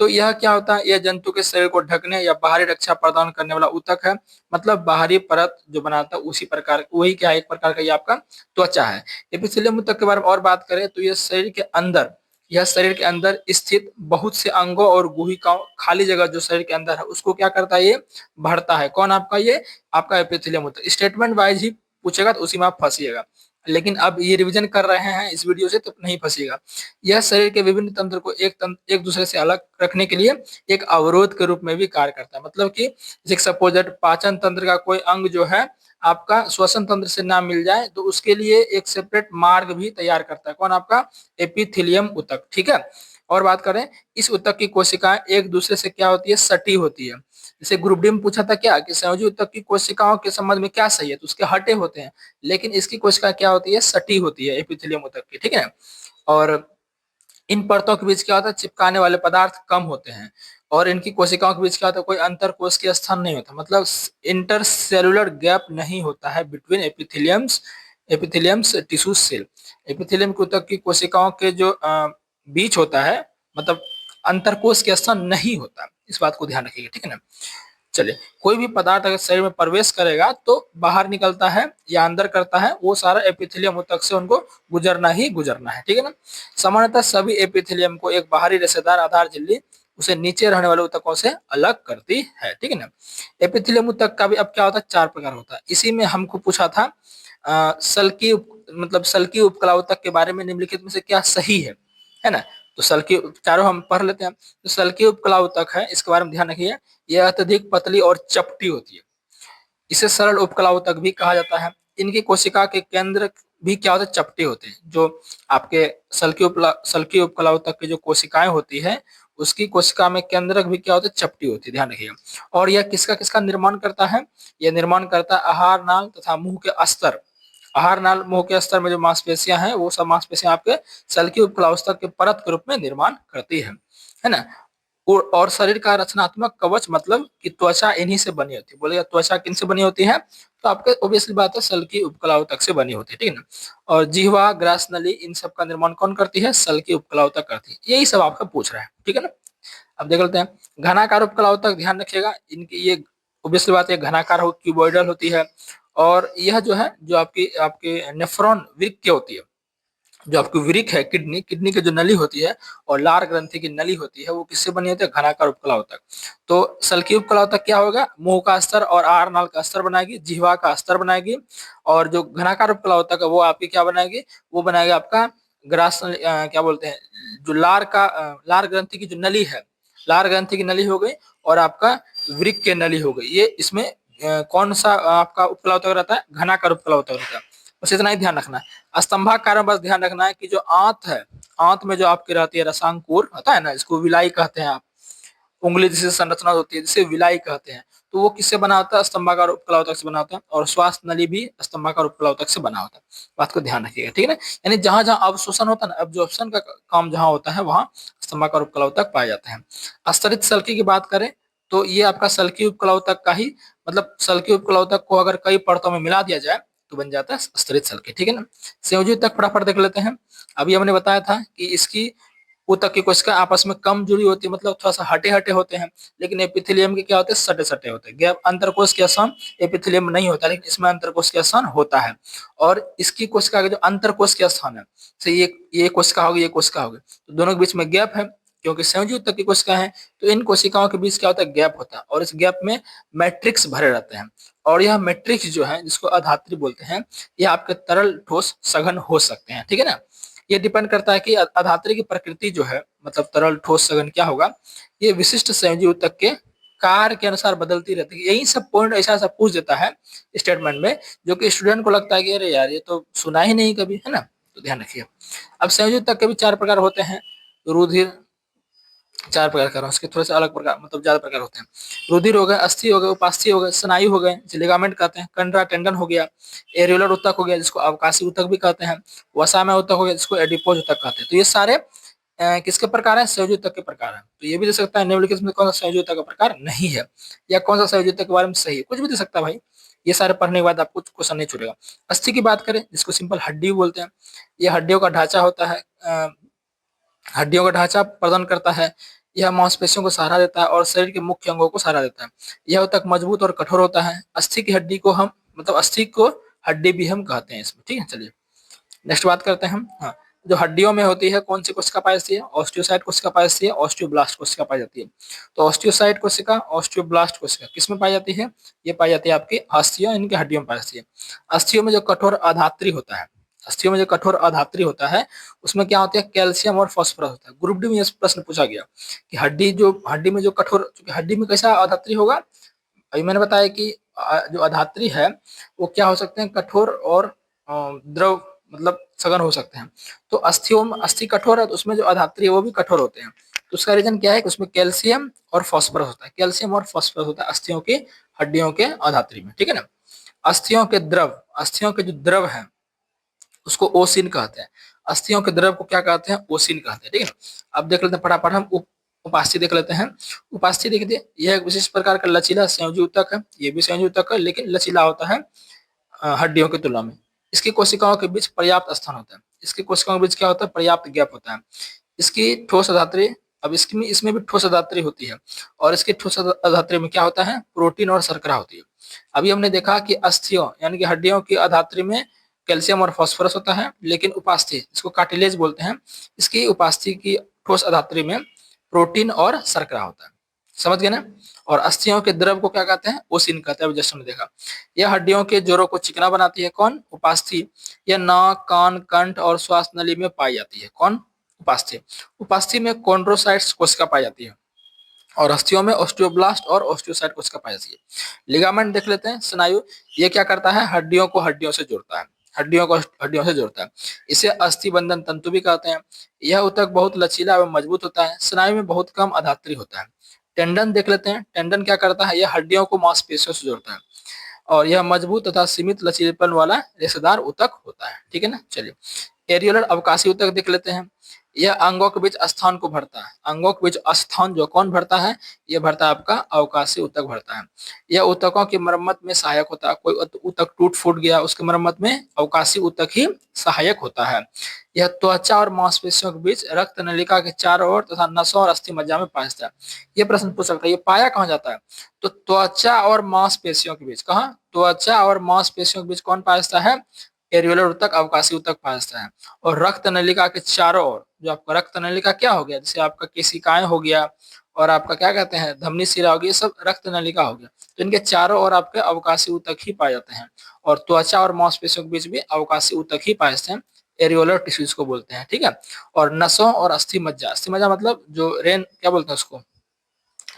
तो यह क्या होता है, यह जंतु के शरीर को ढकने या बाहरी रक्षा प्रदान करने वाला ऊतक है। मतलब बाहरी परत जो बनाता है उसी प्रकार, वही क्या है, एक प्रकार का ये आपका त्वचा है। एपिथेलियम ऊतक के बारे में और बात करें तो यह शरीर के अंदर, यह शरीर के अंदर स्थित बहुत से अंगों और गुहिकाओं, खाली जगह जो शरीर के अंदर है उसको क्या करता है, ये भरता है। कौन आपका, ये आपका एपिथेलियम ऊतक। स्टेटमेंट वाइज ही पूछेगा तो उसी में आप फंसिएगा, लेकिन अब ये रिवीजन कर रहे हैं इस वीडियो से तो नहीं फंसिएगा। यह शरीर के विभिन्न तंत्र को एक दूसरे से अलग रखने के लिए एक अवरोध के रूप में भी कार्य करता है। मतलब कि जैसे सपोज दैट पाचन तंत्र का कोई अंग जो है आपका श्वसन तंत्र से ना मिल जाए तो उसके लिए एक सेपरेट मार्ग भी तैयार करता है। कौन, आपका एपिथेलियम ऊतक। ठीक है। और बात करें, इस ऊतक की कोशिकाएं एक दूसरे से क्या होती है, सटी होती है। जैसे ग्रुप डी में पूछा था क्या कि संयोजी ऊतक की कोशिकाओं के संबंध में क्या सही है, तो उसके हटे होते हैं, लेकिन इसकी कोशिका क्या होती है, सटी होती है एपिथेलियम ऊतक की। ठीक है। और इन परतों के बीच क्या होता है, चिपकाने वाले पदार्थ कम होते हैं, और इनकी कोशिकाओं के बीच क्या होता है, कोई अंतर कोशिकीय स्थान नहीं होता। मतलब इंटरसेलुलर गैप नहीं होता है बिटवीन एपिथेलियम्स टिश्यू सेल। एपिथेलियम ऊतक की कोशिकाओं के जो बीच होता है, मतलब अंतरकोश के स्थान नहीं होता। इस बात को ध्यान रखिएगा। ठीक है ना। चलिए, कोई भी पदार्थ अगर शरीर में प्रवेश करेगा तो बाहर निकलता है या अंदर करता है, वो सारा एपिथेलियम ऊतक से उनको गुजरना ही गुजरना है। ठीक है ना। सामान्यतः सभी एपिथेलियम को एक बाहरी रेशेदार आधार झिल्ली उसे नीचे रहने वाले ऊतकों से अलग करती है। ठीक है ना। एपिथेलियम ऊतक का भी अब क्या होता है, 4 प्रकार होता है। इसी में हमको पूछा था मतलब सल्की उपकला ऊतक के बारे में निम्नलिखित में से क्या सही है ना। तो सल्की चारों हम पढ़ लेते हैं। तो सल्की उपकला ऊतक है, इसके बारे में ध्यान रखिए, यह अत्यधिक पतली और चपटी होती है। इसे सरल उपकला ऊतक भी कहा जाता है। इनकी कोशिका के केंद्र भी क्या होते हैं, चपटे होते हैं। जो आपके सल्की उपकला ऊतक की जो कोशिकाएं होती है उसकी कोशिका में केंद्रक भी क्या होते हैं, चपटी होती है, ध्यान रखिएगा। और यह किसका किसका निर्माण करता है, यह निर्माण करता है आहार नाल तथा मुंह के अस्तर। आहार नाल मुंह के अस्तर में जो मांसपेशियां हैं वो सब मांसपेशियां आपके सल्की उपकला ऊतक के परत के रूप में निर्माण करती है ना। और शरीर का रचनात्मक कवच मतलब कि त्वचा इन्हीं से बनी होती है। बोलेगा त्वचा किन से बनी होती है, तो आपके ऑब्वियसली बात है सल्की उपकला ऊतक से बनी होती है। ठीक है ना। और जिह्वा, ग्रास नली, इन सब का निर्माण कौन करती है, सल्की उपकला ऊतक करती है। यही सब आपका पूछ रहा है। ठीक है ना। अब देख लेते हैं घनाकार उपकला ऊतक। ध्यान रखिएगा, इनकी ये ऑब्वियसली बात है घनाकार हो, क्यूबॉइडल होती है। और यह जो है, जो आपकी आपके नेफ्रॉन वृक्क होती है, जो आपकी वृक्क है, किडनी, किडनी की जो नली होती है और लार ग्रंथि की नली होती है, वो किससे बनी होती है, घनाकार उपकला ऊतक। तो सल्की उपकला ऊतक क्या होगा, मुंह का अस्तर और आहार नाल का अस्तर बनाएगी, जिह्वा का अस्तर बनाएगी। और जो घनाकार उपकला ऊतक है वो आपकी क्या बनाएगी, वो बनाएगी आपका ग्रास क्या बोलते हैं, जो लार ग्रंथि की जो नली है, लार ग्रंथि की नली हो गई और आपका वृक्क की नली हो गई। ये इसमें कौन सा आपका उपकला ऊतक रहता है, घनाकार उपकला ऊतक रहता है। बस इतना ही ध्यान रखना है। स्तंभाकार में बस ध्यान रखना है कि जो आंत है, आंत में जो आपकी रहती है रसांकुर होता है ना, इसको विलाई कहते हैं आप, उंगली जैसे संरचना होती है जिसे विलाई कहते हैं। तो वो किससे बना होता है, स्तंभाकार उपकला ऊतक से बना होता है। और श्वास नली भी स्तंभाकार उपकला ऊतक से बना होता है। बात को ध्यान रखिएगा, ठीक है ना। यानी जहां जहां अवशोषण होता है ना, एब्जॉर्प्शन का काम जहां होता है वहां स्तंभाकार उपकला ऊतक पाए जाते हैं। स्तरित सल्की की बात करें तो ये आपका सल्की उपकला ऊतक का ही, मतलब सल्की उपकला ऊतक को अगर कई परतों में मिला दिया जाए तो बन जाता है स्तरित सल्की, ठीक है ना। संयोजी ऊतक फटाफट देख लेते हैं। अभी हमने बताया था कि इसकी ऊतक की कोशिका आपस में कम जुड़ी होती है, मतलब थोड़ा सा हटे हटे होते हैं। लेकिन एपिथेलियम के क्या होते हैं, सटे सटे होते हैं। गैप अंतरकोश के स्थान एपिथेलियम में नहीं होता, लेकिन इसमें अंतरकोश के स्थान होता है। और इसकी कोशिका का जो अंतरकोश के स्थान है, से ये कोशिका होगी, ये कोशिका होगी, तो दोनों के बीच में गैप है। क्योंकि संयोजी ऊतक की कोशिका है तो इन कोशिकाओं के बीच क्या होता है, गैप होता है। और इस गैप में मैट्रिक्स भरे रहते हैं। और यह मैट्रिक्स जो है, जिसको अधात्री बोलते हैं, यह आपके तरल ठोस सघन हो सकते हैं, ठीक है ना। ये डिपेंड करता है कि अधात्री की प्रकृति जो है, मतलब तरल ठोस सघन क्या होगा, ये विशिष्ट संयोजी ऊतक के कार्य के अनुसार बदलती रहती है। यही सब पॉइंट ऐसा ऐसा पूछ देता है स्टेटमेंट में, जो कि स्टूडेंट को लगता है कि अरे यार ये तो सुना ही नहीं कभी, है ना। तो ध्यान रखिए। अब संयोजी ऊतक के भी 4 प्रकार होते हैं। रुधिर, 4 प्रकार कर रहा हूँ, उसके थोड़े से अलग प्रकार, मतलब ज्यादा प्रकार होते हैं। रुधिर हो गए, अस्थि हो गए, उपास्थि हो गए, स्नायु हो गए, लिगामेंट कहते हैं, कंडरा टेंडन हो गया, एरियोलर ऊतक हो गया जिसको अवकाशी ऊतक भी कहते हैं, वसामय ऊतक हो गया जिसको एडिपोज ऊतक कहते हैं। तो ये सारे किसके प्रकार है, संयोजी ऊतक के प्रकार है। तो ये भी दे सकता है निम्नलिखित में कौन सा संयोजी ऊतक का प्रकार नहीं है, या कौन सा संयोजी ऊतक के बारे में सही है, कुछ भी दे सकता है भाई। ये सारे पढ़ने के बाद आपको क्वेश्चन नहीं छूटेगा। अस्थि की बात करें, जिसको सिंपल हड्डी बोलते हैं, ये हड्डियों का ढांचा होता है, हड्डियों का ढांचा प्रदान करता है। यह मांसपेशियों को सहारा देता है और शरीर के मुख्य अंगों को सहारा देता है। यह ऊतक मजबूत और कठोर होता है। अस्थि की हड्डी को हम, मतलब अस्थि को हड्डी भी हम कहते हैं इसमें, ठीक है। चलिए नेक्स्ट बात करते हैं हम। हाँ, जो हड्डियों में होती है कौन सी कोशिका पाई जाती है, ऑस्टियोसाइट कोशिका पाई जाती है, ऑस्टियोब्लास्ट कोशिका पाई जाती है। तो ऑस्टियोसाइट कोशिका, ऑस्टियोब्लास्ट कोशिका किस में पाई जाती है, ये पाई जाती है आपकी अस्थियों, इनकी हड्डियों में पाई जाती है। अस्थियों में जो कठोर अधात्री होता है, अस्थियों में जो कठोर अधात्री होता है उसमें क्या होता है, कैल्शियम और फास्फोरस होता है। ग्रुप डी में यह प्रश्न पूछा गया कि हड्डी में जो कठोर, चूंकि हड्डी में कैसा अधात्री होगा, अभी मैंने बताया कि जो अधात्री है वो क्या हो सकते हैं, कठोर और द्रव, मतलब सघन हो सकते हैं। तो अस्थियों में, अस्थि कठोर है तो उसमें जो अधात्री है वो भी कठोर होते हैं। तो उसका रीजन क्या है कि उसमें कैल्शियम और फास्फोरस होता है, कैल्शियम और फास्फोरस होता है अस्थियों की हड्डियों के अधात्री में, ठीक है ना। अस्थियों के द्रव, अस्थियों के जो द्रव है उसको ओसिन कहते हैं। अस्थियों के द्रव को क्या कहते हैं, ओसिन कहते हैं, ठीक है ना। अब देख लेते हैं फटाफट हम उपास्थि देख लेते हैं। उपास्थि देखिए, यह एक विशेष प्रकार का लचीला संयोजी ऊतक है। ये भी संयोजी ऊतक है लेकिन लचीला होता है हड्डियों की तुलना में। इसकी कोशिकाओं के बीच पर्याप्त स्थान होता है। इसकी कोशिकाओं के बीच क्या होता है, पर्याप्त गैप होता है। इसकी ठोस अधात्री, अब इसकी इसमें भी ठोस अधात्री होती है। और इसके ठोस अधात्री में क्या होता है, प्रोटीन और शर्करा होती है। अभी हमने देखा कि अस्थियों यानी कि हड्डियों की अधात्री में कैल्शियम और फास्फोरस होता है, लेकिन उपास्थि, इसको कार्टिलेज बोलते हैं, इसकी उपास्थि की ठोस अधात्री में प्रोटीन और शर्करा होता है। समझ गए ना। और अस्थियों के द्रव को क्या कहते हैं, ओसिन कहते हैं, जैसे हमने देखा। यह हड्डियों के जोड़ों को चिकना बनाती है, कौन, उपास्थि। यह नाक, कान, कंठ और श्वास नली में पाई जाती है, कौन, उपास्थि। उपास्थि में कॉन्ड्रोसाइट्स कोशिका पाई जाती है। और अस्थियों में ऑस्टियोब्लास्ट और ऑस्टियोसाइट कोशिका पाई जाती है। लिगामेंट देख लेते हैं, स्नायु, ये क्या करता है, हड्डियों को हड्डियों से जोड़ता है, हड्डियों को हड्डियों से जोड़ता है। इसे अस्थि बंधन तंतु भी कहते हैं। यह ऊतक बहुत लचीला एवं मजबूत होता है। स्नायु में बहुत कम अधात्री होता है। टेंडन देख लेते हैं, टेंडन क्या करता है, यह हड्डियों को मांसपेशियों से जोड़ता है। और यह मजबूत तथा सीमित लचीलेपन वाला रेशेदार ऊतक होता है, ठीक है ना। चलिए एरियोलर अवकाशी ऊतक देख लेते हैं। यह अंगों के बीच स्थान को भरता है। अंगों के बीच स्थान जो कौन भरता है, यह भरता है आपका अवकाशी ऊतक भरता है। यह ऊतकों की मरम्मत में सहायक होता है। कोई ऊतक टूट फूट गया उसकी मरम्मत में अवकाशी ऊतक ही सहायक होता है। यह त्वचा और मांसपेशियों के बीच रक्त नलिका के चारों ओर तथा नसों और अस्थि मज्जा में पाया जाता है। यह प्रश्न पूछ सकता है, ये पाया कहाँ जाता है, तो त्वचा और मांसपेशियों के बीच, कहाँ, त्वचा और मांसपेशियों के बीच कौन पाया जाता है, एरियोलर ऊतक, अवकाशी ऊतक पाया जाता है। और रक्त नलिका के चारों ओर, जो आपका रक्त नलिका क्या हो गया, जैसे आपका केशिकाएं हो गया और आपका क्या कहते हैं धमनी शिरा हो गया, ये सब रक्त नलिका हो गया। तो इनके चारों ओर आपके अवकाशी ऊतक ही पाए जाते हैं। और त्वचा और मांसपेशियों के बीच भी अवकाशी ऊतक ही पाए जाते हैं। एरियोलर टिश्यू इसको बोलते हैं, ठीक है। और नसों और अस्थि मज्जा मतलब जो रेन क्या बोलते हैं उसको,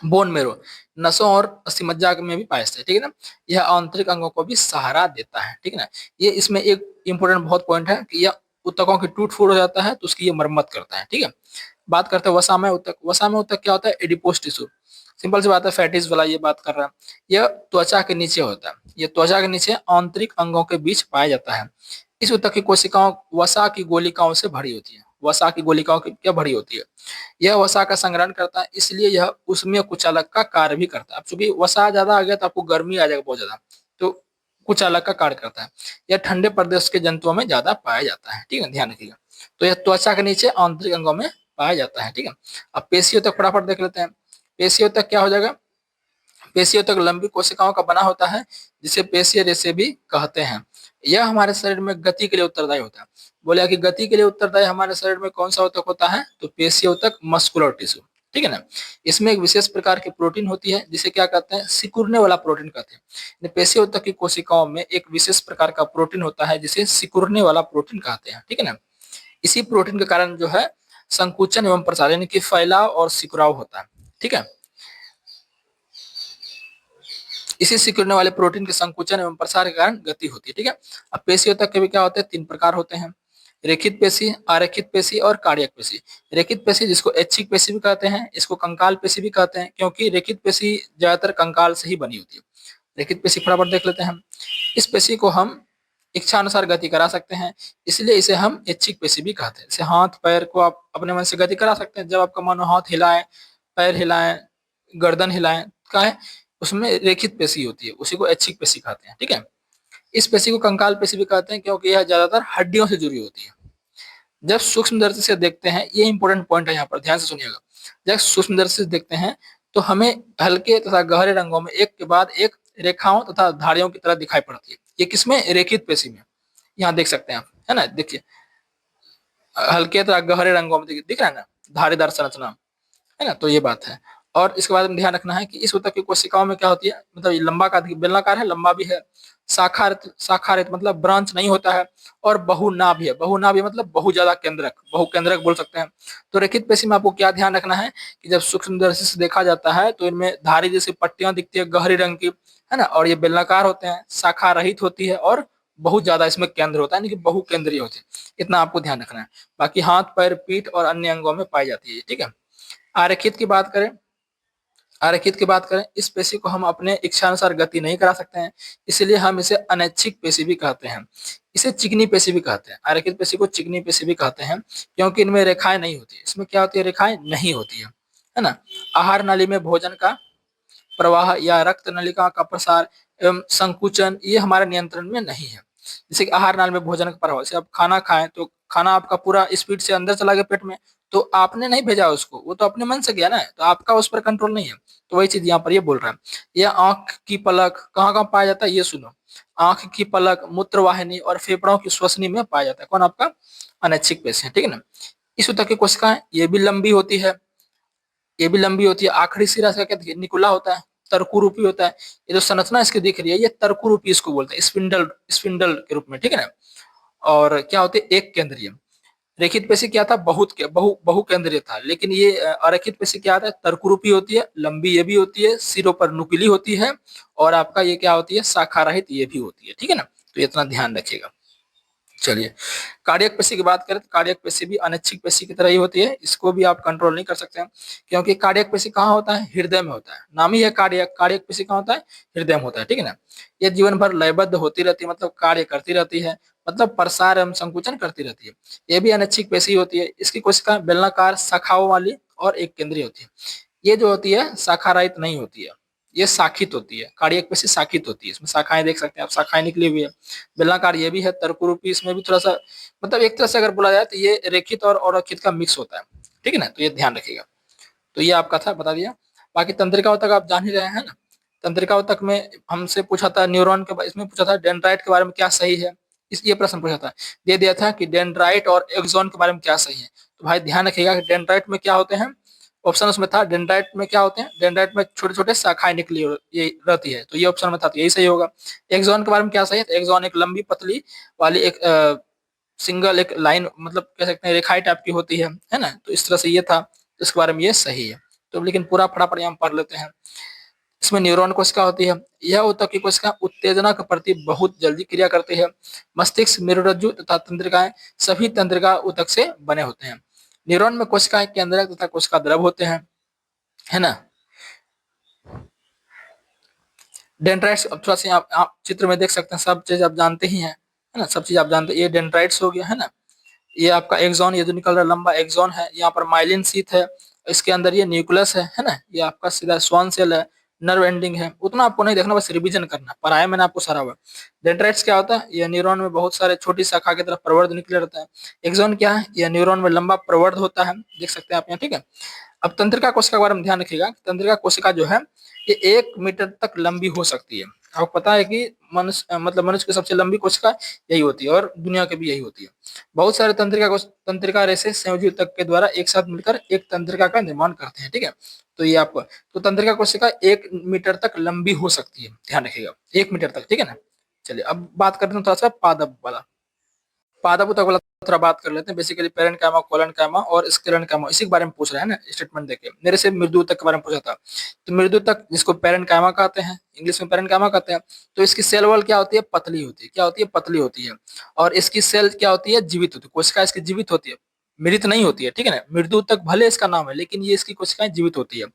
बोन मेरो, नसों और अस्थि मज्जा में भी पाया जाता है, ठीक है ना। यह आंतरिक अंगों को भी सहारा देता है, ठीक है ना। ये इसमें एक इंपॉर्टेंट बहुत पॉइंट है कि यह ऊतकों की टूट फूट हो जाता है तो उसकी ये मरम्मत करता है, ठीक है। बात करते हैं वसामय ऊतक। वसामय ऊतक क्या होता है, एडिपोस टिश्यू, सिंपल सी बात है, फैटिस वाला ये बात कर रहा है। यह त्वचा के नीचे होता है, यह त्वचा के नीचे आंतरिक अंगों के बीच पाया जाता है। इस ऊतक की कोशिकाओं वसा की गोलिकाओं से भरी होती है, वसा की गोलिकाओं की क्या भरी होती है, यह वसा का संग्रहण करता है, इसलिए यह उसमें कुचालक का कार्य भी करता है। अब चूंकि वसा ज्यादा आ गया तो आपको गर्मी आ जाएगा बहुत ज्यादा, तो कुचालक का कार्य करता है। यह ठंडे प्रदेश के जंतुओं में ज्यादा पाया जाता है, ठीक है, ध्यान रखिएगा। तो यह त्वचा के नीचे आंतरिक अंगों में पाया जाता है, ठीक है। अब पेशियों तक फटाफट देख लेते हैं। पेशियों तक क्या हो जाएगा, पेशियों तक लंबी कोशिकाओं का बना होता है जिसे पेशीय रेशे भी कहते हैं। यह हमारे शरीर में गति के लिए उत्तरदायी होता है। बोले कि गति के लिए उत्तरदायी हमारे शरीर में कौन सा ऊतक होता है, तो पेशियों तक मस्कुलर टिश्यू, ठीक है ना। इसमें एक विशेष प्रकार की प्रोटीन होती है जिसे क्या कहते हैं, सिकुड़ने वाला प्रोटीन कहते हैं। पेशियों तक की कोशिकाओं में एक विशेष प्रकार का प्रोटीन होता है जिसे सिकुड़ने वाला प्रोटीन कहते हैं, ठीक है ना। इसी प्रोटीन के कारण जो है संकुचन एवं प्रसार यानी कि फैलाव और सिकुड़ाव होता है, ठीक है। इसी सिकुड़ने वाले प्रोटीन के संकुचन एवं प्रसार के कारण गति होती है, ठीक है। अब पेशियों तक के भी क्या होते हैं, तीन प्रकार होते हैं, रेखित पेशी, आरेखित पेशी और कार्डियक पेशी। रेखित पेशी जिसको ऐच्छिक पेशी भी कहते हैं, इसको कंकाल पेशी भी कहते हैं, क्योंकि रेखित पेशी ज्यादातर कंकाल से ही बनी होती है। रेखित पेशी फटाफट देख लेते हैं हम। इस पेशी को हम इच्छा अनुसार गति करा सकते हैं, इसलिए इसे हम ऐच्छिक पेशी भी कहते हैं। जैसे हाथ पैर को आप अपने मन से गति करा सकते हैं, जब आपका मन हो हाथ हिलाएं, पैर हिलाएं, गर्दन हिलाएं, क्या है उसमें रेखित पेशी होती है, उसी को ऐच्छिक पेशी कहते हैं, ठीक है। इस पेशी को कंकाल पेशी भी कहते हैं क्योंकि यह ज्यादातर हड्डियों से जुड़ी होती है। जब सूक्ष्म दृष्टि से देखते हैं, ये इंपॉर्टेंट पॉइंट है, यहाँ पर ध्यान से सुनिएगा। जब सूक्ष्म दृष्टि से देखते हैं तो हमें हल्के तथा गहरे रंगों में एक के बाद एक रेखाओं तथा धारियों की तरह दिखाई पड़ती है। ये किसमें, रेखित पेशी में, यहाँ देख सकते हैं आप, है ना, देखिए हल्के तथा गहरे रंगों में दिख रहा है ना, धारीदार संरचना, है ना। तो ये बात है। और इसके बाद में ध्यान रखना है कि इस ऊतक की कोशिकाओं में क्या होती है, मतलब ये लंबा का बेलनाकार है, लंबा भी है, शाखारहित मतलब ब्रांच नहीं होता है, और बहुनाभ है, बहुनाभ मतलब बहु ज्यादा केंद्रक, बहुकेंद्रक बोल सकते हैं। तो रेखित पेशी में आपको क्या ध्यान रखना है कि जब सूक्ष्मदर्शी से देखा जाता है तो इनमें धारी जैसी पट्टियां दिखती है गहरी रंग की, है ना, और ये बेलनाकार होते हैं, शाखा रहित होती है, और बहुत ज्यादा इसमें केंद्र होता है, यानी कि बहुकेंद्रीय होती है। इतना आपको ध्यान रखना है। बाकी हाथ पैर पीठ और अन्य अंगों में पाई जाती है, ठीक है। आरेखित की बात करें, आरेखित की बात करें, इस पेशी को हम अपने इच्छानुसार गति नहीं करा सकते हैं, इसलिए हम इसे अनैच्छिक पेशी भी कहते हैं। इसे चिकनी पेशी भी कहते हैं, आरेखित पेशी को चिकनी पेशी भी कहते हैं, क्योंकि इनमें रेखाएं नहीं होती। इसमें क्या होती है, रेखाएं नहीं होती है ना। आहार नाली में भोजन का प्रवाह या रक्त नलिका का प्रसार एवं संकुचन ये हमारे नियंत्रण में नहीं है। जैसे कि आहार नाल में भोजन का प्रभाव, जैसे आप खाना खाएं तो खाना आपका पूरा स्पीड से अंदर चला गया पेट में, तो आपने नहीं भेजा उसको, वो तो अपने मन से गया ना, तो आपका उस पर कंट्रोल नहीं है। तो वही चीज यहाँ पर ये बोल रहा है। यह आंख की पलक कहाँ कहाँ पाया जाता है, ये सुनो। आंख की पलक, मूत्रवाहिनी और फेफड़ों की श्वसनी में पाया जाता है। कौन, आपका अनैच्छिक पेशी है, ठीक है ना। इस ऊतक की कोशिकाएं ये भी लंबी होती है, ये भी लंबी होती है। आखिरी सिरा से क्या निकुला होता है, तरकु रूपी होता है। ये जो संरचना इसकी दिख रही है ये तरकु रूपी इसको बोलते हैं, स्पिंडल, स्पिंडल के रूप में, ठीक है ना। और क्या होते हैं, एक केंद्रीय। रेखित पेशी क्या था, बहुत के बहु केंद्रीय था, लेकिन ये अरेखित पेशी क्या आता है, तरकु रूपी होती है, लंबी ये भी होती है, सिरों पर नुकीली होती है, और आपका ये क्या होती है, शाखा रहित ये भी होती है, ठीक है ना। तो इतना ध्यान रखिएगा। चलिए, कार्डियक पेशी की बात करें तो कार्डियक पेशी भी अनैच्छिक पेशी की तरह ही होती है, इसको भी आप कंट्रोल नहीं कर सकते हैं, क्योंकि कार्डियक पेशी कहाँ होता है, हृदय में होता है। नाम ही है कार्डियक, कार्डियक पेशी कहाँ होता है, हृदय में होता है, ठीक है ना। ये जीवन भर लयबद्ध होती रहती है, मतलब कार्य करती रहती है, मतलब प्रसार एवं संकुचन करती रहती है। ये भी अनैच्छिक पेशी होती है। इसकी कोशिका बेलनाकार शाखाओं वाली और एक केंद्रीय होती है। ये जो होती है शाखा रहित नहीं होती है, ये शाखित होती है। कार्डियक पेशी शाखित होती है, इसमें शाखाएं देख सकते हैं आप, शाखाएं निकली हुई है। बेलनाकार ये भी है, तरकुरूपी इसमें भी थोड़ा सा, मतलब एक तरह से अगर बोला जाए तो ये रेखित और अरेखित का मिक्स होता है, ठीक है ना। तो ये ध्यान रखिएगा। तो ये आपका था, बता दिया। बाकी तंत्रिकाओं तक आप जान ही रहे हैं ना। तंत्रिकाओं तक में हमसे पूछा था न्यूरॉन के, इसमें पूछा था डेंड्राइट के बारे में क्या सही है, इस ये प्रश्न पूछा था। दे दिया था कि डेंड्राइट और एक्सॉन के बारे में क्या सही है। तो भाई ध्यान रखिएगा कि डेंड्राइट में क्या होते हैं, ऑप्शन उसमें था डेंड्राइट में क्या होते हैं, डेंड्राइट में छोटे छोटे शाखाएं निकली ये रहती है, तो ये ऑप्शन में था, तो यही सही होगा। एक्सॉन के बारे में क्या सही है, तो एक्सॉन एक लंबी पतली वाली एक सिंगल एक लाइन मतलब कह सकते हैं रेखाई टाइप की होती है ना। तो इस तरह से ये था, तो इसके बारे में ये सही है। तो लेकिन पूरा फटाफट हम पढ़ लेते हैं। इसमें न्यूरॉन कोशिका होती है, यह ऊतक की कोशिका उत्तेजना के प्रति बहुत जल्दी क्रिया करती है। मस्तिष्क, मेरुरज्जु तथा तंत्रिकाएं सभी तंत्रिका ऊतक से बने होते हैं। न्यूरॉन में कोशिकाएं केंद्रक तथा कोशिका द्रव होते हैं, है ना। डेंड्राइट्स, अब थोड़ा सा आप चित्र में देख सकते हैं, सब चीज आप जानते ही हैं, है ना, सब चीज आप जानते हैं। ये डेंड्राइट्स हो गया, है ना। ये आपका एक्सॉन, ये जो निकल रहा है लंबा एक्सॉन है। यहाँ पर माइलिन शीथ है, इसके अंदर ये न्यूक्लियस है ना। ये आपका सीधा स्वान सेल है, नर्व एंडिंग है। उतना आपको नहीं देखना, बस रिवीजन करना, पढ़ाया मैंने आपको सारा हुआ। डेंड्राइट्स क्या होता है, यह न्यूरॉन में बहुत सारे छोटी शाखा की तरफ प्रवर्ध निकले रहता है। एक्सॉन क्या है, यह न्यूरॉन में लंबा प्रवर्ध होता है, देख सकते हैं आप यहाँ, ठीक है। अब तंत्रिका कोशिका के बारे में ध्यान रखिएगा। तंत्रिका कोशिका जो है ये 1 मीटर तक लंबी हो सकती है। आपको पता है कि मनुष्य मतलब मनुष्य की सबसे लंबी कोशिका यही होती है, और दुनिया की भी यही होती है। बहुत सारे तंत्रिका रेशे संयोजी ऊतक के द्वारा एक साथ मिलकर एक तंत्रिका का निर्माण करते हैं, ठीक है। तो ये आपको, तो तंत्रिका कोशिका 1 मीटर तक लंबी हो सकती है, ध्यान रखिएगा, 1 मीटर तक, ठीक है ना। चलिए अब बात करते हैं थोड़ा सा पादप वाला। पादप ऊतक वाला थोड़ा बात कर लेते हैं। बेसिकली पेरेन्काइमा, कोलेनकाइमा और स्क्लेरेन्काइमा, इसी के बारे में पूछ रहा है ना स्टेटमेंट देके। मेरे से मृदु ऊतक के बारे में पूछा था। तो मृदु ऊतक जिसको पेरेन्काइमा कहते हैं, इंग्लिश में पेरेन्काइमा कहते हैं। तो इसकी सेल वॉल क्या होती है, पतली होती है। क्या होती है, पतली होती है। और इसकी सेल क्या होती है, जीवित होती है। कोशिका इसकी जीवित होती है, मृत नहीं होती है, ठीक है ना। मृदु ऊतक भले इसका नाम है, लेकिन ये इसकी कोशिकाएं जीवित होती है।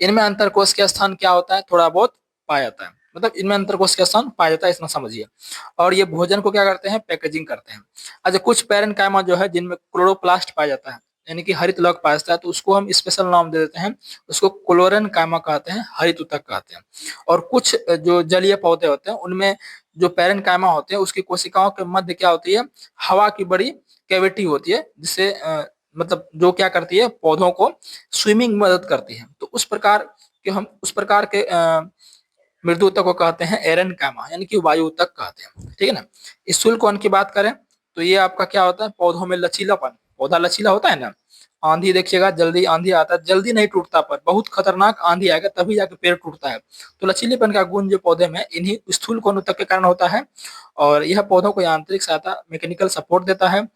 इनमें अंतरकोश के स्थान क्या होता है, थोड़ा बहुत पाया जाता है, मतलब इनमें अंतरकोश के स्थान पाया जाता है, इतना समझिए। और ये भोजन को क्या करते हैं, पैकेजिंग करते हैं। अच्छा, कुछ पैरेन्काइमा जो है जिनमें क्लोरोप्लास्ट पाया जाता है, यानी कि हरित लौक पाया जाता है, तो उसको हम स्पेशल नाम दे देते हैं, उसको क्लोरेनकाइमा कहते हैं, हरित ऊतक कहते हैं। और कुछ जो जलीय पौधे होते हैं उनमें जो पैरेन्काइमा होते हैं उसकी कोशिकाओं के मध्य क्या होती है, हवा की बड़ी कैविटी होती है, जिससे मतलब जो क्या करती है, पौधों को स्विमिंग में मदद करती है। तो उस प्रकार के हम उस प्रकार के मृदु ऊतक को कहते हैं एरेनकाइमा, यानी कि वायु ऊतक कहते हैं, ठीक है ना। स्थूल कोण की बात करें तो ये आपका क्या होता है, पौधों में लचीलापन, पौधा लचीला होता है ना। आंधी देखिएगा, जल्दी आंधी आता है, जल्दी नहीं टूटता, पर बहुत खतरनाक आंधी आएगा तभी जाके पेड़ टूटता है। तो लचीलेपन का गुण जो पौधे में इन्हीं स्थूल कोण ऊतक के कारण होता है। और यह पौधों को यांत्रिक सहायता, मैकेनिकल सपोर्ट देता है।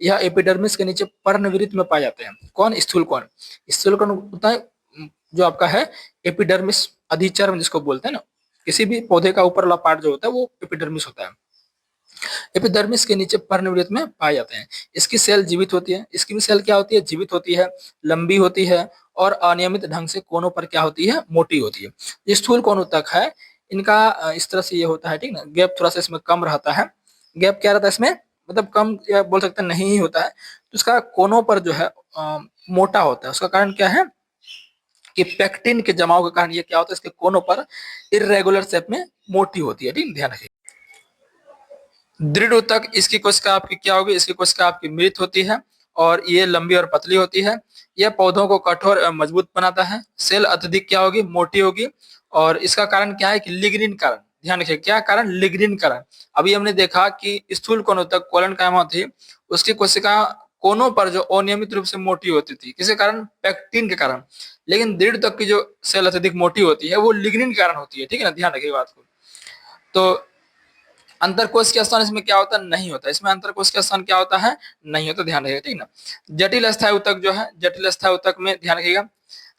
यह एपिडर्मिस के नीचे पर्णविरित में पाए जाते हैं। कौन, स्थूल कोण। स्थूल कोण होता है जो आपका है एपिडर्मिस, अधिचर्म जिसको बोलते हैं ना। किसी भी पौधे का ऊपर वाला पार्ट जो होता है वो एपिडर्मिस होता है। एपिडर्मिस के नीचे पर्णवृत्त में पाए जाते हैं। इसकी सेल जीवित होती है, इसकी भी सेल क्या होती है, जीवित होती है, लंबी होती है, और अनियमित ढंग से कोनों पर क्या होती है, मोटी होती है। ये स्थूल कोण ऊतक है, इनका इस तरह से ये होता है, ठीक ना। गैप थोड़ा सा इसमें कम रहता है। गैप क्या रहता है इसमें, मतलब कम या बोल सकते हैं नहीं ही होता है। तो इसका कोनों पर जो है मोटा होता है। उसका कारण क्या है कि पेक्टिन के जमाव के कारण ये क्या होता है, इसके कोनों पर इरेगुलर शेप में मोटी होती है, ठीक, ध्यान रखिए। दृढ़ ऊतक, इसकी कोशिका आपकी क्या होगी, इसकी कोशिका आपकी मृत होती है, और ये लंबी और पतली होती है। यह पौधों को कठोर एवं मजबूत बनाता है। सेल अत्यधिक क्या होगी, मोटी होगी। और इसका कारण क्या है कि लिग्निन कारण, ध्यान रखिए क्या कारण, लिग्निन कारण। अभी हमने देखा कि स्थूल कोण ऊतक कोलेनकाइमा थी, उसकी कोशिका कोनों पर जो अनियमित रूप से मोटी होती थी, किसी कारण, पैक्टिन के कारण। लेकिन दृढ़ ऊतक की जो सेल अत्यधिक मोटी होती है वो लिग्निन के कारण होती है, ठीक है ना, ध्यान रखिए बात को। तो अंतरकोश के स्थान इसमें क्या होता है, नहीं होता। इसमें अंतरकोश के स्थान क्या होता है, नहीं होता, ध्यान रखिएगा, ठीक ना। जटिल अस्थायी ऊतक जो है, जटिल अस्थायी ऊतक में ध्यान रखिएगा,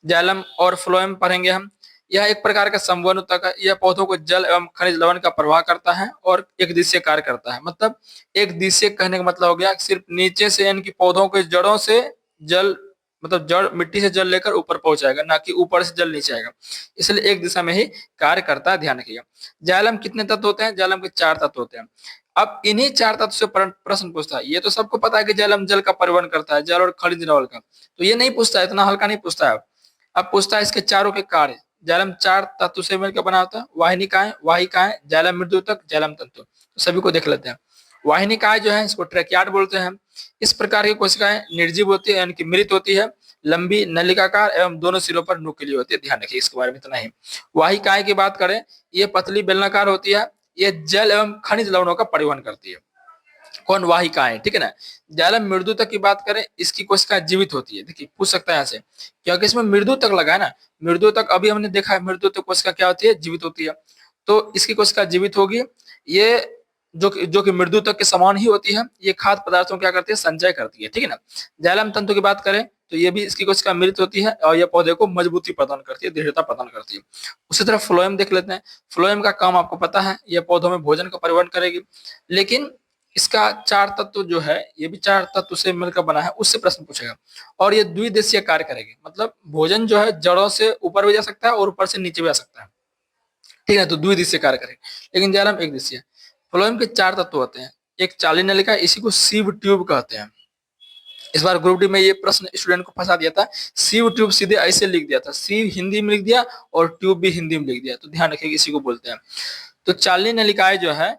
जाइलम और फ्लोएम पढ़ेंगे हम। यह एक प्रकार का संवहन ऊतक है। यह पौधों को जल एवं खनिज लवण का प्रवाह करता है और एक दिशा कार्य करता है। मतलब एक दिशा कहने का मतलब हो गया सिर्फ नीचे से, यानी कि पौधों के जड़ों से जल, मतलब जड़ मिट्टी से जल लेकर ऊपर पहुंचाएगा, ना कि ऊपर से जल नीचे आएगा। इसलिए एक दिशा में ही कार्य करता है, ध्यान रखिएगा। जाइलम कितने तत्व होते हैं, जाइलम के 4 तत्व होते हैं। अब इन्हीं 4 तत्व से प्रश्न पूछता है। ये तो सबको पता है कि जाइलम जल का परिवहन करता है, जल और खनिज लवण का। तो ये नहीं पूछता है, इतना हल्का नहीं पूछता है। अब पूछता है इसके चारों के कार्य। जाइलम 4 तत्व से मिलकर बना होता है। वाहिनिकाएं, वाहिकाएं, जाइलम मृदुतक, जाइलम तंतु। तो सभी को देख लेते हैं। वाहिनिकाएं जो है इसको ट्रैकियार्ड बोलते हैं। इस प्रकार की कोशिकाएं निर्जीव होती है, यानी कि मृत होती है, लंबी, नलिकाकार एवं दोनों सिरों पर नुकीली होती है। ध्यान रखिए इसके बारे में इतना ही। वाहिकाएं की बात करें, ये पतली बेलनाकार होती है। ये जल एवं खनिज लवणों का परिवहन करती है। कौन, वाहिकाएं, ठीक है ना। जाइलम मृदु तक की बात करें, इसकी कोशिका जीवित होती है। देखिए पूछ सकता है ऐसे, क्योंकि इसमें मृदु तक लगा है ना। मृदु तक अभी हमने देखा है, मृदु तक कोशिका क्या होती है, जीवित होती है। तो इसकी कोशिका जीवित होगी। ये जो कि मृत्यु तक के समान ही होती है। ये खाद्य पदार्थों क्या करती है, संचय करती है, ठीक है ना। जाइलम तंतु की बात करें तो ये भी इसकी कोशिका मृत होती है और ये पौधे को मजबूती प्रदान करती है, दृढ़ता प्रदान करती है। उसी तरह फ्लोएम देख लेते हैं। फ्लोएम का काम आपको पता है, यह पौधों में भोजन का परिवहन करेगी, लेकिन इसका चार तत्व जो है ये भी चार तत्व से मिलकर बना है, उससे प्रश्न पूछेगा। और ये द्विदिशीय कार्य करेगी, मतलब भोजन जो है जड़ों से ऊपर भी जा सकता है और ऊपर से नीचे भी आ सकता है, ठीक है। तो द्विदिशीय कार्य करेगी, लेकिन जाइलम एक दिशीय। फ्लोएम के चार तत्व होते हैं। एक चाली नलिका, इसी को सीव ट्यूब कहते हैं। इस बार ग्रुप डी में ये प्रश्न स्टूडेंट को फंसा दिया था। सीव ट्यूब सीधे ऐसे लिख दिया था, सीव हिंदी में लिख दिया और ट्यूब भी हिंदी में लिख दिया, तो ध्यान रखिएगा इसी को बोलते हैं। तो चालनी नलिकाएं जो है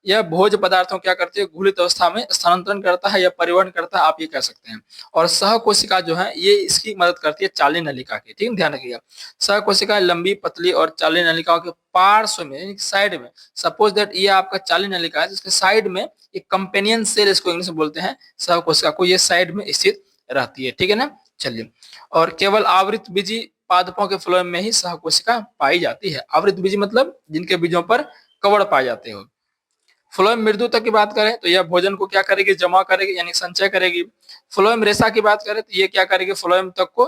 यह भोज्य पदार्थों क्या करती है, घुलित अवस्था में स्थानांतरण करता है या परिवहन करता है, आप ये कह सकते हैं। और सहकोशिका जो है ये इसकी मदद करती है चालनी नलिका की, ठीक है, ध्यान रखिएगा। सहकोशिका लंबी पतली और चालनी नलिकाओं के पार्श्व में, साइड में, सपोज दैट ये आपका चालनी नलिका है जिसके साइड में एक कंपेनियन सेल, इसको इंग्लिश में बोलते हैं सहकोशिका को, ये साइड में स्थित रहती है, ठीक है ना। चलिए, और केवल आवृत बीजी पादपों के फ्लोएम में ही सहकोशिका पाई जाती है। आवृत बीजी मतलब जिनके बीजों पर कवड़ पाए जाते हो। फ्लोएम मृदु तक की बात करें तो यह भोजन को क्या करेगी, जमा करेगी यानी संचय करेगी। फ्लोएम रेशा की बात करें तो ये क्या करेगी, फ्लोएम तक को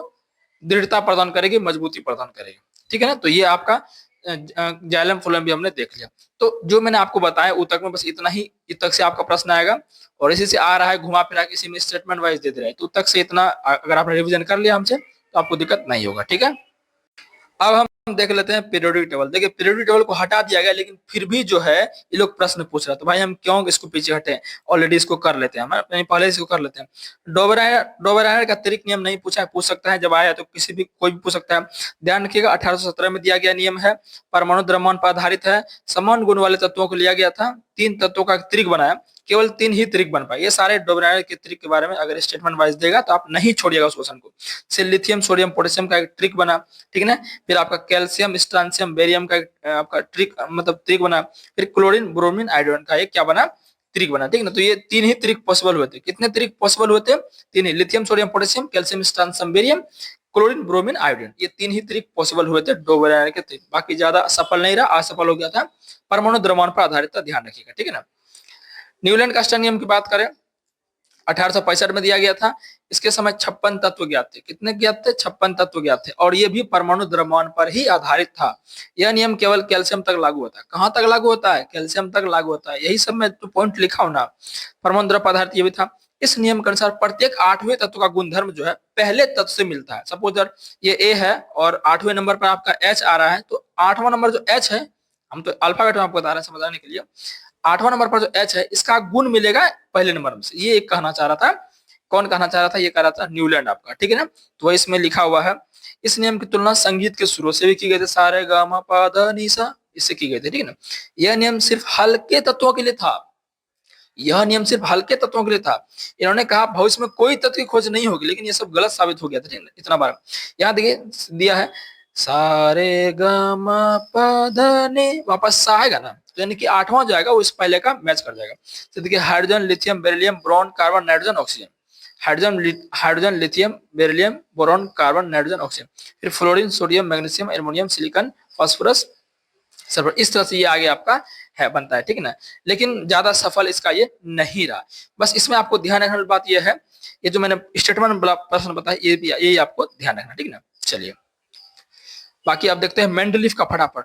दृढ़ता प्रदान करेगी, मजबूती प्रदान करेगी, ठीक है ना। तो ये आपका जाइलम फ्लोएम भी हमने देख लिया। तो जो मैंने आपको बताया ऊतक में बस इतना ही, ऊतक से आपका प्रश्न आएगा और इसी से आ रहा है घुमा फिरा के, इसी में स्टेटमेंट वाइज दे रहा है। तो ऊतक से इतना अगर आपने रिविजन कर लिया हमसे तो आपको दिक्कत नहीं होगा, ठीक है। अब हम देख लेते हैं पीरियोडिक टेबल। देखिए पीरियोडिक टेबल को हटा दिया गया, लेकिन फिर भी जो है ये लोग प्रश्न पूछ रहा है, तो भाई हम क्यों इसको पीछे हटे, ऑलरेडी इसको कर लेते हैं, हम पहले इसको कर लेते हैं। डोबरायर का अतिरिक्त नियम नहीं पूछा है, पूछ सकता है जब आया तो किसी भी कोई भी पूछ सकता है। ध्यान रखिएगा 1817 में दिया गया नियम है, परमाणु द्रव्यमान पर आधारित है, समान गुण वाले तत्वों को लिया गया था, 3 तत्वों का त्रिक बनाया, केवल 3 ही त्रिक बन पाए। ये सारे डोबरायर के त्रिक के बारे में अगर स्टेटमेंट वाइज देगा तो आप नहीं छोड़िएगा उस क्वेश्चन को। से लिथियम सोडियम पोटेशियम का एक ट्रिक बना, ठीक है ना। फिर आपका कैल्शियम स्ट्रांसियम बेरियम का आपका ट्रिक मतलब त्रिक बना। फिर क्लोरीन ब्रोमीन आयोडीन का एक क्या बना, त्रिक बना, ठीक है ना। तो ये 3 ही त्रिक पॉसिबल हुए थे। कितने त्रिक पॉसिबल हुए थे, 3 ही, lithium sodium potassium calcium strontium barium chlorine bromine iodine, ये 3 ही त्रिक पॉसिबल हुए थे डोबरायर के त्रिक। बाकी ज्यादा सफल नहीं रहा, असफल हो गया था, परमाणु द्रव्यमान पर आधारित था, ध्यान रखिएगा, ठीक है ना। न्यूलैंड कास्टर नियम की बात करें 1865 में दिया गया था। इसके समय 56 तत्व ज्ञात थे। कितने ज्ञात थे, 56 तत्व ज्ञात थे, और ये भी परमाणु द्रव्यमान पर ही आधारित था। यह नियम केवल कैल्शियम तक लागू होता है। कहां तक लागू होता है, कैल्शियम तक लागू होता है। यही सब मैं तो पॉइंट लिखा हूं ना, परमाणु द्रव्य पर आधारित ये भी था। इस नियम के अनुसार प्रत्येक 8वें तत्व का गुणधर्म जो है पहले तत्व से मिलता है। सपोज दैट ये ए है और 8वें नंबर पर आपका एच आ रहा है, तो 8वां नंबर जो एच है, हम तो अल्फाबेट में आपको बता रहे हैं समझाने के लिए, 8वां नंबर पर जो एच है इसका गुण मिलेगा पहले नंबर में से। ये एक कहना चाह रहा था, कौन कहना चाह रहा था, ये कह रहा था न्यूलैंड आपका, ठीक है ना। तो वह इसमें लिखा हुआ है। इस नियम की तुलना संगीत के सुरों से भी की गई थी, सारे गा मा पा धा नी सा, इससे की गई थी, ठीक है ना। यह नियम सिर्फ हल्के तत्वों के लिए था। यह नियम सिर्फ हल्के तत्वों के लिए था। इन्होंने कहा भविष्य में कोई तत्व की खोज नहीं होगी, लेकिन ये सब गलत साबित हो गया था, ठीक है, इतना बार। यहाँ देखिए दिया है सारे गा मा पा धा नी, वापस सा आएगा ना, तो यानी कि 8वां जो आएगा वो इस पहले का मैच कर जाएगा। तो देखिए hydrogen lithium beryllium boron carbon nitrogen oxygen, hydrogen lithium beryllium boron carbon nitrogen oxygen, फिर fluorine sodium magnesium aluminium silicon phosphorus sulphur, इस तरह से ये आगे आपका है बनता है, ठीक है ना। लेकिन ज्यादा सफल इसका ये नहीं रहा। बस इसमें आपको ध्यान रखने वाली बात ये है, ये जो मैंने स्टेटमेंट प्रश्न बताया ये आपको ध्यान रखना, ठीक है ना। चलिए बाकी आप देखते हैं मेंडलीफ का फटाफट।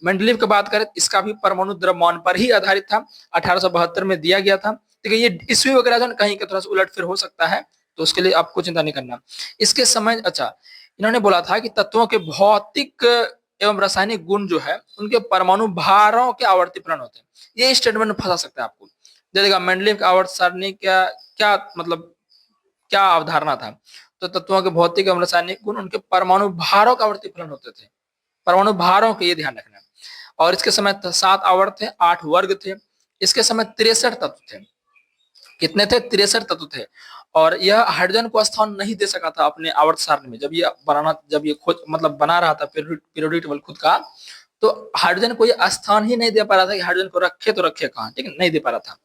मेंडलीफ की बात करें इसका भी परमाणु द्रव्यमान पर ही आधारित था, 1872 में दिया गया था। देखिए ये ईस्वी वगैरह जो कहीं का थोड़ा सा उलट फिर हो सकता है, तो उसके लिए आपको चिंता नहीं करना। इसके समय अच्छा इन्होंने बोला था कि तत्वों के भौतिक एवं रासायनिक गुण जो है उनके परमाणु भारों के आवर्ती प्रण होते हैं। ये स्टेटमेंट में फंसा सकता है आपको। देखिएगा मेंडलीफ का आवर्त सारणी क्या क्या मतलब क्या अवधारणा था, तो तत्वों के भौतिक एवं रासायनिक गुण उनके परमाणु भारों का आवर्ती फलन होते थे। परमाणु भारों के, ये ध्यान रखना। और इसके समय 7 आवर्त थे, 8 वर्ग थे। इसके समय 63 तत्व थे। कितने थे, 63 तत्व थे। और यह हाइड्रोजन को स्थान नहीं दे सका था अपने आवर्त सारणी में। जब ये खुद मतलब बना रहा था पीरियोडिक टेबल खुद का, तो हाइड्रोजन को ये स्थान ही नहीं दे पा रहा था कि हाइड्रोजन को रखे तो रखे कहाँ, ठीक है, नहीं दे पा रहा था।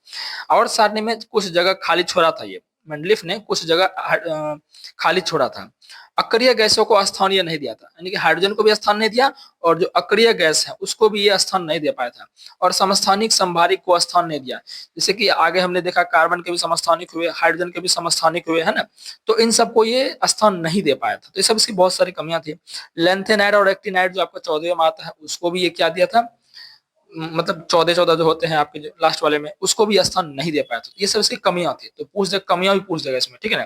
आवर्त सारणी में कुछ जगह खाली छोड़ा था, ये मेंडलीफ ने कुछ जगह खाली छोड़ा था। अक्रिय गैसों को स्थानीय नहीं दिया था, यानी कि हाइड्रोजन को भी स्थान नहीं दिया और जो अक्रिय गैस है उसको भी ये स्थान नहीं दे पाया था, और समस्थानिक संभारिक को स्थान नहीं दिया। जैसे कि आगे हमने देखा कार्बन के भी समस्थानिक हुए, हाइड्रोजन के भी समस्थानिक हुए, है ना, तो इन सबको ये स्थान नहीं दे पाया था, तो ये सब इसकी बहुत सारी कमियां थी। लेंथेनाइड और एक्टिनाइड जो आपका 14वें में आता है, उसको भी ये क्या दिया था, मतलब 14 14 जो होते हैं आपके जो लास्ट वाले में, उसको भी स्थान नहीं दे पाया था। ये सब इसकी कमियां थी, तो पूछ दे, कमियां भी पूछ देगा इसमें, ठीक है ना।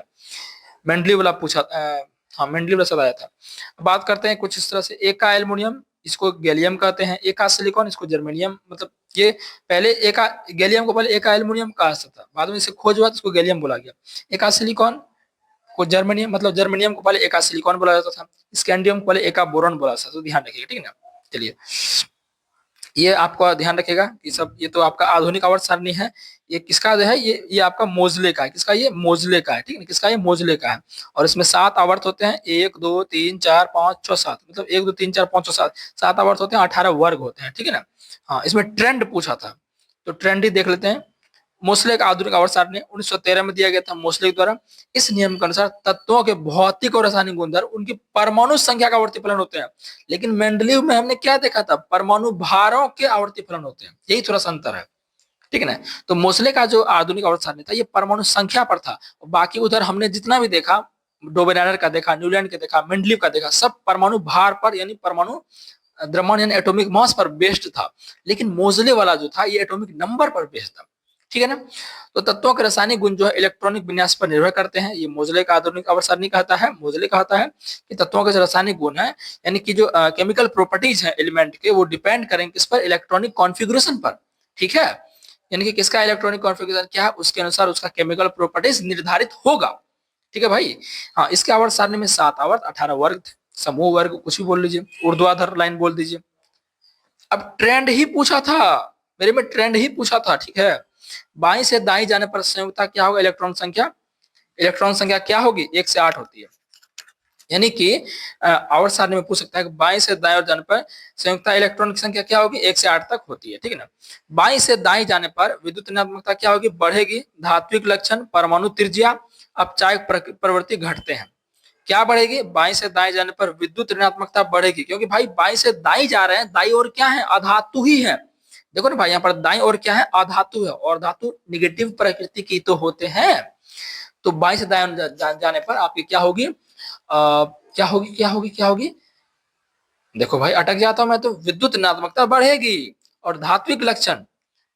मेंडली वाला पूछा, हाँ मेंडली वाला सवाल आया था। बात करते हैं कुछ इस तरह से, एका एल्युमिनियम इसको गैलियम कहते हैं, एका सिलिकॉन इसको जर्मेनियम, मतलब ये पहले एका गैलियम को पहले एका एल्युमिनियम कहा जाता था, बाद में इसे खोज हुआ तो इसको गैलियम बोला गया। एका सिलिकॉन को जर्मेनियम, मतलब जर्मेनियम को पहले एका सिलिकॉन बोला जाता था, स्कैंडियम को पहले एका बोरॉन बोला जाता था, तो ध्यान रखिएगा, ठीक है ना। चलिए, ये आपका ध्यान रखेगा कि सब, ये तो आपका आधुनिक आवर्त सारणी है। ये किसका जो है, ये आपका मोजले का है, किसका, ये मोजले का है, ठीक है, किसका, ये मोजले का है। और इसमें 7 आवर्त होते हैं, 1 2 3 4 5 6 7, मतलब 1 2 3 4 5 6 7, 7 आवर्त होते हैं, 18 वर्ग होते हैं, ठीक है ना। हाँ, इसमें ट्रेंड पूछा था, तो ट्रेंड ही देख लेते हैं। मोस्ले का आधुनिक आवर्त सारणी 1913 में दिया गया था मोस्ले द्वारा। इस नियम के अनुसार तत्वों के भौतिक और रासायनिक गुणधर्म उनकी परमाणु संख्या का आवर्ती फलन होते हैं, लेकिन मेंडलीव में हमने क्या देखा था, परमाणु भारों के आवर्ती फलन होते हैं, यही थोड़ा सा अंतर है, ठीक है ना। तो मोस्ले का जो आधुनिक आवर्त सारणी था, ये परमाणु संख्या पर था, बाकी उधर हमने जितना भी देखा, डोबेनायर का देखा, न्यूलैंड का देखा, मेंडलीव का देखा, सब परमाणु भार पर, यानी परमाणु द्रव्यमान यानी एटॉमिक मास पर बेस्ड था, लेकिन मोजले वाला जो था ये एटॉमिक नंबर पर बेस्ड था, ठीक है ना। तो तत्वों के रासायनिक गुण जो है इलेक्ट्रॉनिक विन्यास पर निर्भर करते हैं, ये मोजले का आधुनिक आवर्त सारणी कहता है। मोजले कहता है कि तत्वों के जो रासायनिक गुण है, यानी कि जो केमिकल प्रॉपर्टीज है एलिमेंट के, वो डिपेंड करेंगे किस पर, इलेक्ट्रॉनिक कॉन्फ़िगरेशन पर, ठीक है। यानी कि किसका इलेक्ट्रॉनिक कॉन्फ़िगरेशन क्या है, उसके अनुसार उसका केमिकल प्रॉपर्टीज निर्धारित होगा, ठीक है भाई। हाँ, इसके आवर्त सारणी में 7 आवर्त, 18 वर्ग थे, समूह वर्ग कुछ भी बोल लीजिए, ऊर्ध्वाधर लाइन बोल दीजिए। अब ट्रेंड ही पूछा था, मेरे में ट्रेंड ही पूछा था, ठीक है। बाई से दाई जाने पर संयुक्ता क्या होगा, इलेक्ट्रॉन संख्या, इलेक्ट्रॉन संख्या क्या होगी, 1 से 8 होती है। यानी कि आवर्त सारणी में पूछ सकता है कि बाई से दाई और जाने पर संयुक्ता इलेक्ट्रॉन की संख्या क्या होगी, 1 से 8 तक होती है, ठीक है ना। बाई से दाई जाने पर विद्युत ऋणात्मकता क्या होगी, बढ़ेगी। धात्विक लक्षण, परमाणु त्रिज्या, अपचायक प्रवृत्ति घटते हैं। क्या बढ़ेगी, बाई से दाई जाने पर विद्युत ऋणात्मकता बढ़ेगी, क्योंकि भाई बाई से दाई जा रहे हैं, दाई और क्या है, अधातु ही है। देखो ना भाई, यहाँ पर दाई और क्या है, अधातु है, और धातु निगेटिव प्रकृति की तो होते हैं। तो बाई से दाई जाने पर आपकी क्या होगी, क्या होगी, क्या होगी, क्या होगी, देखो भाई अटक जाता हूं मैं तो, विद्युत ऋणात्मकता बढ़ेगी। और धात्विक लक्षण,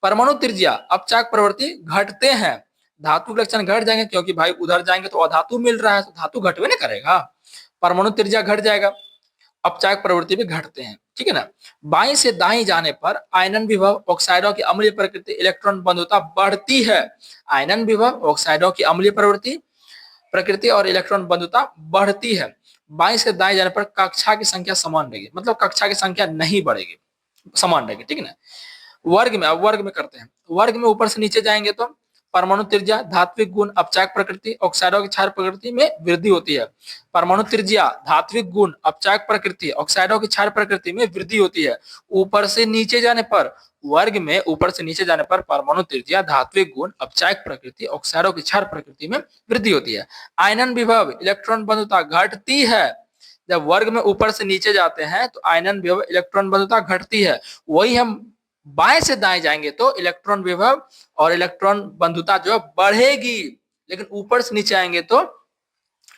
परमाणु त्रिज्या, अपचायक प्रवृत्ति घटते हैं। धातु लक्षण घट जाएंगे, क्योंकि भाई उधर जाएंगे तो अधातु मिल रहा है, तो धातु घटवे नहीं करेगा, परमाणु त्रिज्या घट जाएगा, अपचायक प्रवृत्ति भी घटते हैं, ठीक है ना। बाई से दाई जाने पर आयनन विभव, ऑक्साइडों की अम्लीय प्रकृति, इलेक्ट्रॉन बंधुता बढ़ती है। आयनन विभव, ऑक्साइडों की अम्लीय प्रवृत्ति प्रकृति और इलेक्ट्रॉन बंधुता बढ़ती है। बाई से दाई जाने पर कक्षा की संख्या समान रहेगी, मतलब कक्षा की संख्या नहीं बढ़ेगी, समान रहेगी, ठीक है ना। वर्ग में, अब वर्ग में करते हैं, वर्ग में ऊपर से नीचे जाएंगे तो परमाणु त्रिज्या, धात्विक गुण, अपचायक प्रकृति, ऑक्साइडों की क्षार प्रकृति में वृद्धि होती है। परमाणु त्रिज्या, धात्विक गुण, अपचायक प्रकृति, ऑक्साइडों की क्षार प्रकृति में वृद्धि होती है। ऊपर से नीचे जाने पर, वर्ग में ऊपर से नीचे जाने पर परमाणु त्रिज्या, धात्विक गुण, अपचायक प्रकृति, ऑक्साइडों की क्षार प्रकृति में वृद्धि होती है। आयनन विभव, इलेक्ट्रॉन बंधुता घटती है। जब वर्ग में ऊपर से नीचे जाते हैं तो आयनन विभव, इलेक्ट्रॉन बंधुता घटती है। वही हम बाएं से दाएं जाएंगे तो इलेक्ट्रॉन विभव और इलेक्ट्रॉन बंधुता जो है बढ़ेगी, लेकिन ऊपर से नीचे आएंगे तो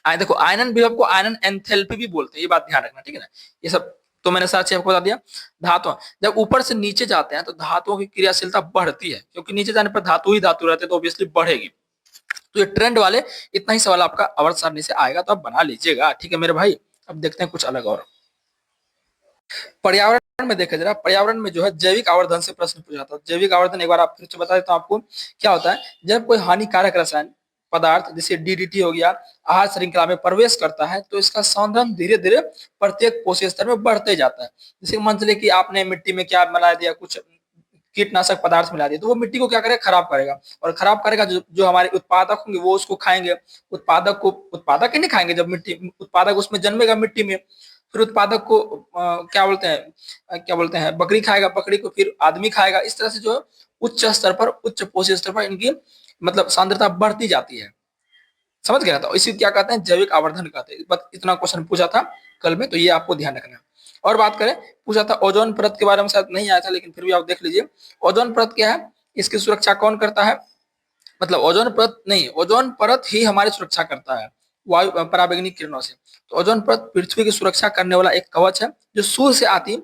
देखो आयनन विभव को आयनन एंथैल्पी भी बोलते हैं, ये बात ध्यान रखना, ठीक है ना। ये सब तो मैंने साथ आपको बता दिया। धातु, जब ऊपर से नीचे जाते हैं तो धातुओं की क्रियाशीलता बढ़ती है, क्योंकि नीचे जाने पर धातु ही धातु रहते हैं, तो ऑब्वियसली बढ़ेगी। तो ये ट्रेंड वाले इतना ही सवाल आपका आवर्त सारणी से आएगा, तो आप बना लीजिएगा, ठीक है मेरे भाई। अब देखते हैं कुछ अलग और। पर्यावरण में देखा जरा, पर्यावरण में जो है जैविक आवर्धन से प्रश्न पूछा था। जैविक आवर्धन एक बार आप फिर से बता देता हूं आपको क्या होता है। जब कोई हानिकारक रसायन पदार्थ जैसे डीडीटी हो गया आहार श्रृंखला में प्रवेश करता है, तो इसका सौंदर्य धीरे धीरे प्रत्येक कोशिकीय स्तर में बढ़ते जाता है। जैसे मान चलिए कि आपने मिट्टी में क्या मिला दिया, कुछ कीटनाशक पदार्थ मिला दिया, तो वो मिट्टी को क्या करेगा, खराब करेगा, और खराब करेगा, जो हमारे उत्पादक होंगे वो उसको खाएंगे। उत्पादक ही नहीं खाएंगे, जब मिट्टी उत्पादक उसमें जन्मेगा मिट्टी में, फिर उत्पादक को क्या बोलते हैं, बकरी खाएगा, बकरी को फिर आदमी खाएगा। इस तरह से जो उच्च स्तर पर, उच्च पोषक स्तर पर इनकी मतलब सांद्रता बढ़ती जाती है। समझ गया ना। तो इसी क्या कहते हैं, जैविक आवर्धन कहते हैं। बस इतना क्वेश्चन पूछा था कल में, तो ये आपको ध्यान रखना है। और बात करें, पूछा था ओजोन परत के बारे में, शायद नहीं आया था लेकिन फिर भी आप देख लीजिए। ओजोन परत क्या है, इसकी सुरक्षा कौन करता है, मतलब ओजोन परत नहीं, ओजोन परत ही हमारी सुरक्षा करता है वायु पराबैंगनी किरणों से। तो ओजोन परत पृथ्वी की सुरक्षा करने वाला एक कवच है जो सूर्य से आती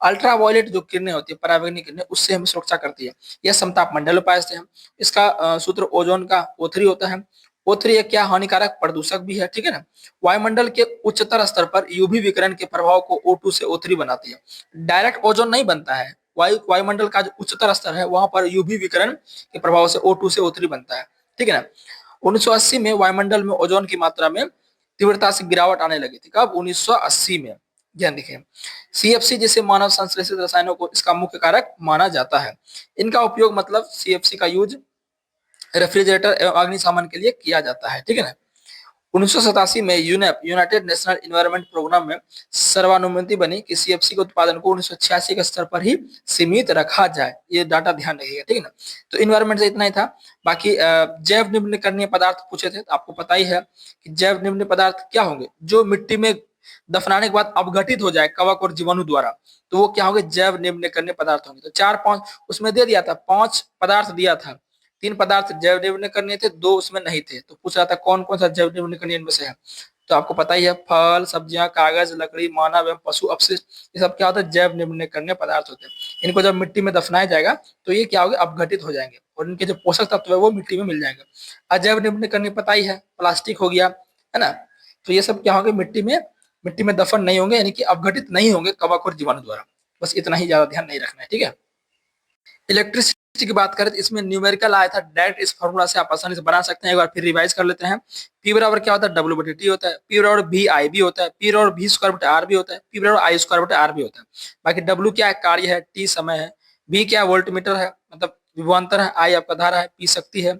अल्ट्रावायलेट जो किरणें होती है, पराबैंगनी किरणें, उससे हमें सुरक्षा करती है। यह समताप मंडल में पाए जाते हैं। इसका सूत्र ओजोन का O3 होता है। O3 एक क्या हानिकारक प्रदूषक भी है, ठीक है ना। वायुमंडल के उच्चतर स्तर पर यूवी विकिरण के प्रभाव को O2 से O3 बनाती है। डायरेक्ट ओजोन नहीं बनता है, वायुमंडल का जो उच्चतर स्तर है वहां पर यूवी विकिरण के प्रभाव से O2 से O3 बनता है, ठीक है ना। 1980 में वायुमंडल में ओजोन की मात्रा में तीव्रता से गिरावट आने लगी थी। कब, 1980 में। ध्यान देखिए, सीएफसी जैसे मानव संश्लेषित रसायनों को इसका मुख्य कारक माना जाता है। इनका उपयोग, मतलब सीएफसी का यूज रेफ्रिजरेटर एवं अग्निशमन के लिए किया जाता है, ठीक है ना। 1987 में UNEP United National Environment Programme में सर्वानुमति बनी कि सीएफसी के उत्पादन को 1986 के स्तर पर ही सीमित रखा जाए। ये डाटा ध्यान रखिएगा, ठीक है ना। तो इन्वायरमेंट से इतना ही था। बाकी जैव निम्नकरणीय पदार्थ पूछे थे, तो आपको पता ही है कि जैव निम्न पदार्थ क्या होंगे, जो मिट्टी में दफनाने के बाद अपघटित हो जाए कवक और जीवाणु द्वारा, तो वो क्या होंगे, जैव निम्नकरणीय पदार्थ होंगे। तो 4-5 उसमें दे दिया था, 5 पदार्थ दिया था। 3 पदार्थ जैव निम्नकरणीय थे, 2 उसमें नहीं थे। तो पूछ रहा था कौन कौन सा जैव निम्नकरणीय इनमें से है। तो आपको पता ही है, फल, सब्जियां, कागज, लकड़ी, मानव एवं पशु अपशिष्ट, ये सब क्या होता है, जैव निम्नकरणीय पदार्थ होते हैं। इनको जब मिट्टी में दफनाया जाएगा तो ये क्या होगा, अपघटित हो जाएंगे और इनके जो पोषक तत्व है वो मिट्टी में मिल जाएंगे। अजैव निम्नकरणीय पता ही है, प्लास्टिक हो गया, है ना। तो ये सब क्या होंगे, मिट्टी में दफन नहीं होंगे, यानी कि अपघटित नहीं होंगे कवक और जीवाणु द्वारा। बस इतना ही, ज्यादा ध्यान नहीं रखना है, ठीक है। इलेक्ट्रिसिटी की बात करें तो इसमें न्यूमेरिकल आया था, डायरेक्ट इस फॉर्मूला से आप आसानी से बना सकते हैं। एक बार फिर रिवाइज कर लेते हैं। पी बराबर क्या होता है, डब्ल्यू बटे टी होता है। पी बराबर भी आई भी होता है। पी बराबर भी स्क्वायर बटे आर भी होता है। पी बराबर आई स्क्वायर बटे आर भी होता है। बाकी डब्ल्यू क्या है, कार्य है। टी समय है। बी क्या है, वोल्ट मीटर है, मतलब विभवांतर है। आई आपका धारा है। पी शक्ति है।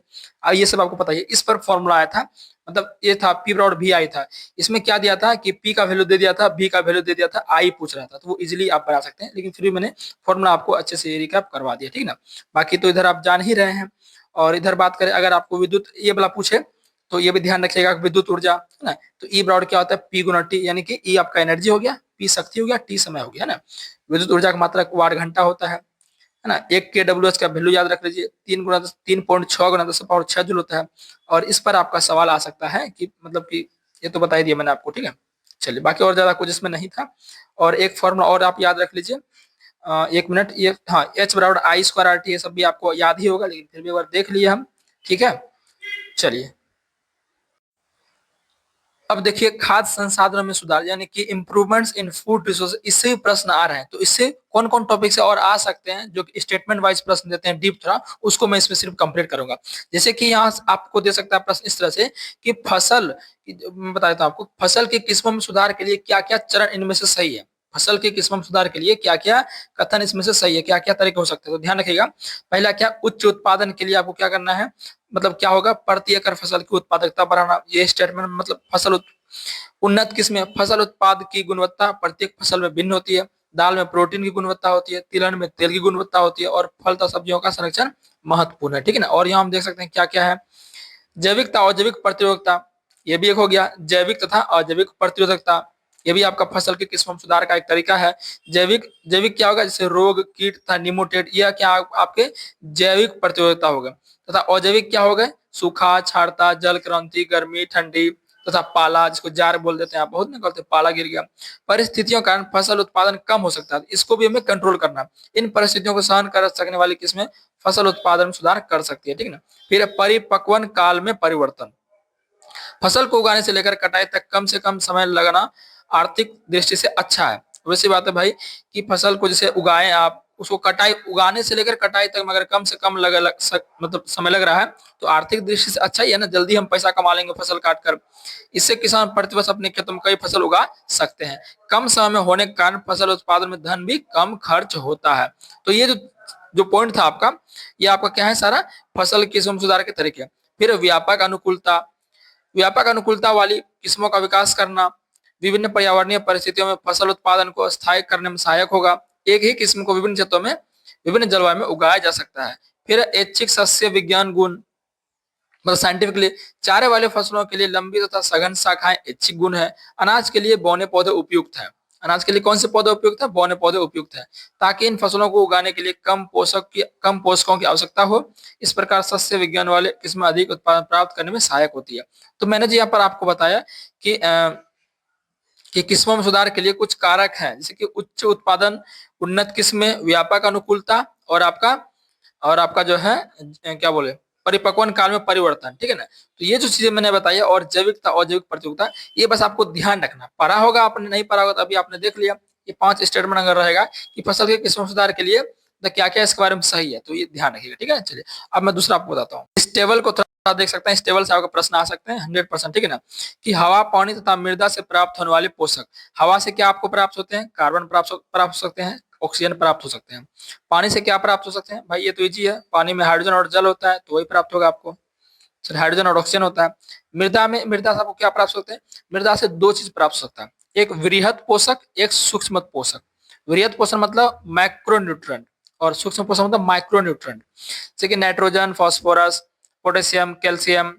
ये सब आपको पता है। इस पर फॉर्मूला आया था, मतलब ये था पी बराबर भी आई था। इसमें क्या दिया था कि पी का वैल्यू दे दिया था, बी का वैल्यू दे दिया था, आई पूछ रहा था, तो वो इजीली आप बना सकते हैं। लेकिन फिर भी मैंने फॉर्मूला आपको अच्छे से रिकैप करवा दिया, ठीक ना। बाकी तो इधर आप जान ही रहे हैं। और इधर बात करें, अगर आपको विद्युत ये वाला पूछे तो ये भी ध्यान रखिएगा, विद्युत ऊर्जा, है ना। तो ई बराबर क्या होता है, पी गुना टी, यानी कि ई आपका एनर्जी हो गया, पी शक्ति हो गया, टी समय हो गया, है ना। विद्युत ऊर्जा का मात्रा वाट घंटा होता है ना। 1 kWh का वैल्यू याद रख लीजिए, 3.6 जूल होता है। और इस पर आपका सवाल आ सकता है कि मतलब कि ये तो बता ही दिया मैंने आपको, ठीक है। चलिए, बाकी और ज्यादा कुछ इसमें नहीं था। और एक फॉर्मूला और आप याद रख लीजिए, 1 मिनट, ये हाँ, एच बराबर आई स्क्वायर आर टी, ये सब भी आपको याद ही होगा, लेकिन फिर भी एक बार देख लिए हम, ठीक है। चलिए, अब देखिए, खाद्य संसाधनों में सुधार, यानी कि इंप्रूवमेंट्स इन फूड रिसोर्स, इससे भी प्रश्न आ रहे हैं। तो इससे कौन कौन टॉपिक से और आ सकते हैं, जो स्टेटमेंट वाइज प्रश्न देते हैं डीप थोड़ा, उसको मैं इसमें सिर्फ कंप्लीट करूंगा। जैसे कि यहाँ आपको दे सकता है प्रश्न इस तरह से कि फसल, मैं बता देता हूँ आपको, फसल की किस्मों में सुधार के लिए क्या क्या चरण इनमें से सही है। फसल की किस्मों में सुधार के लिए क्या क्या कथन इसमें से सही है, क्या क्या तरीके हो सकते हैं। तो ध्यान रखिएगा, पहला क्या, उच्च उत्पादन के लिए आपको क्या करना है, मतलब क्या होगा, प्रति एकड़ फसल की उत्पादकता बढ़ाना। ये स्टेटमेंट मतलब उन्नत किस्में, फसल उत्पाद की गुणवत्ता प्रत्येक फसल में भिन्न होती है। दाल में प्रोटीन की गुणवत्ता होती है, तिलहन में तेल की गुणवत्ता होती है, और फल तथा सब्जियों का संरक्षण महत्वपूर्ण है, ठीक है ना। और यहाँ हम देख सकते हैं क्या क्या है, जैविकता और जैविक प्रतिरोधकता, ये भी एक हो गया। जैविक तथा अजैविक प्रतिरोधकता, ये भी आपका फसल के किस्मों में सुधार का एक तरीका है। जैविक जैविक क्या होगा, जैसे रोग, कीट तथा निमोटेड, यह क्या आपके जैविक प्रतिरोधकता होगा। तथा अजैविक क्या होगा, सूखा, क्षारता, जल क्रांति, गर्मी, ठंडी तथा पाला, जिसको जार बोल देते हैं आप, बहुत निकलते, पाला गिर गया, परिस्थितियों के कारण फसल उत्पादन कम हो सकता है, इसको भी हमें कंट्रोल करना है। इन परिस्थितियों को सहन कर सकने वाली किस्में फसल उत्पादन में सुधार कर सकती है, ठीक है ना। फिर परिपक्वन काल में परिवर्तन, फसल को उगाने से लेकर कटाई तक कम से कम समय लगाना आर्थिक दृष्टि से अच्छा है। वैसी बात है भाई कि फसल को जैसे उगाएं आप, उसको कटाई, उगाने से लेकर कटाई तक अगर कम से कम मतलब समय लग रहा है, तो आर्थिक दृष्टि से अच्छा ही है ना, जल्दी हम पैसा कमा लेंगे फसल काट कर। इससे किसान प्रतिवर्ष अपने खेतों में कई फसल उगा सकते हैं। कम समय में होने के कारण फसल उत्पादन में धन भी कम खर्च होता है। तो ये जो जो पॉइंट था आपका, ये आपका क्या है, सारा फसल किस्म सुधार के तरीके। फिर व्यापक अनुकूलता वाली किस्मों का विकास करना विभिन्न पर्यावरणीय परिस्थितियों में फसल उत्पादन को स्थायी करने में सहायक होगा। एक ही किस्म को विभिन्न क्षेत्रों में विभिन्न जलवायु में उगाया जा सकता है। फिर ऐच्छिक सस्य विज्ञान गुण, मतलब साइंटिफिकली चारे वाले फसलों के लिए लंबी तथा सघन शाखाएं इच्छिक गुण है। अनाज के लिए बौने पौधे उपयुक्त है। अनाज के लिए कौन से पौधे उपयुक्त है? बौने पौधे उपयुक्त है, ताकि इन फसलों को उगाने के लिए कम पोषकों की आवश्यकता हो। इस प्रकार सस्य विज्ञान वाले किस्में अधिक उत्पादन प्राप्त करने में सहायक होती है। तो मैंने जी यहाँ पर आपको बताया कि किस्मों में सुधार के लिए कुछ कारक हैं, जैसे कि उच्च उत्पादन, उन्नत किस्में, व्यापक अनुकूलता और आपका जो है क्या बोले परिपक्वन काल में परिवर्तन। ठीक है ना। तो ये जो चीजें मैंने बताई और जैविकता और जैविक प्रतियोगिता, ये बस आपको ध्यान रखना। पढ़ा होगा आपने, नहीं पढ़ा होगा तो अभी आपने देख लिया। ये 5 स्टेटमेंट अगर रहेगा कि फसल के किस्मों में सुधार के लिए तो क्या क्या इसके बारे में सही है, तो ये ध्यान रखिएगा। ठीक है। चलिए अब मैं दूसरा आपको बताता हूँ। इस टेबल को थोड़ा देख सकते हैं। इस टेबल से आपको प्रश्न आ सकते हैं 100%। ठीक है ना। कि हवा, पानी तथा मृदा से प्राप्त होने वाले पोषक। हवा से क्या आपको प्राप्त होते हैं? कार्बन प्राप्त हो सकते हैं, ऑक्सीजन प्राप्त हो सकते हैं। पानी से क्या प्राप्त हो सकते हैं? भाई ये तो इजी है, पानी में हाइड्रोजन और जल होता है, तो वही प्राप्त होगा आपको। सर हाइड्रोजन और ऑक्सीजन होता है। मृदा से आपको क्या प्राप्त हो सकते हैं? मृदा से 2 चीज प्राप्त हो सकता है, एक वृहत पोषक, एक सूक्ष्म पोषक। वृहत पोषक मतलब मैक्रोन्यूट्रेंट और सूक्ष्म पोषक मतलब माइक्रोन्यूट्रेंट, जैसे कि nitrogen, phosphorus, potassium, calcium,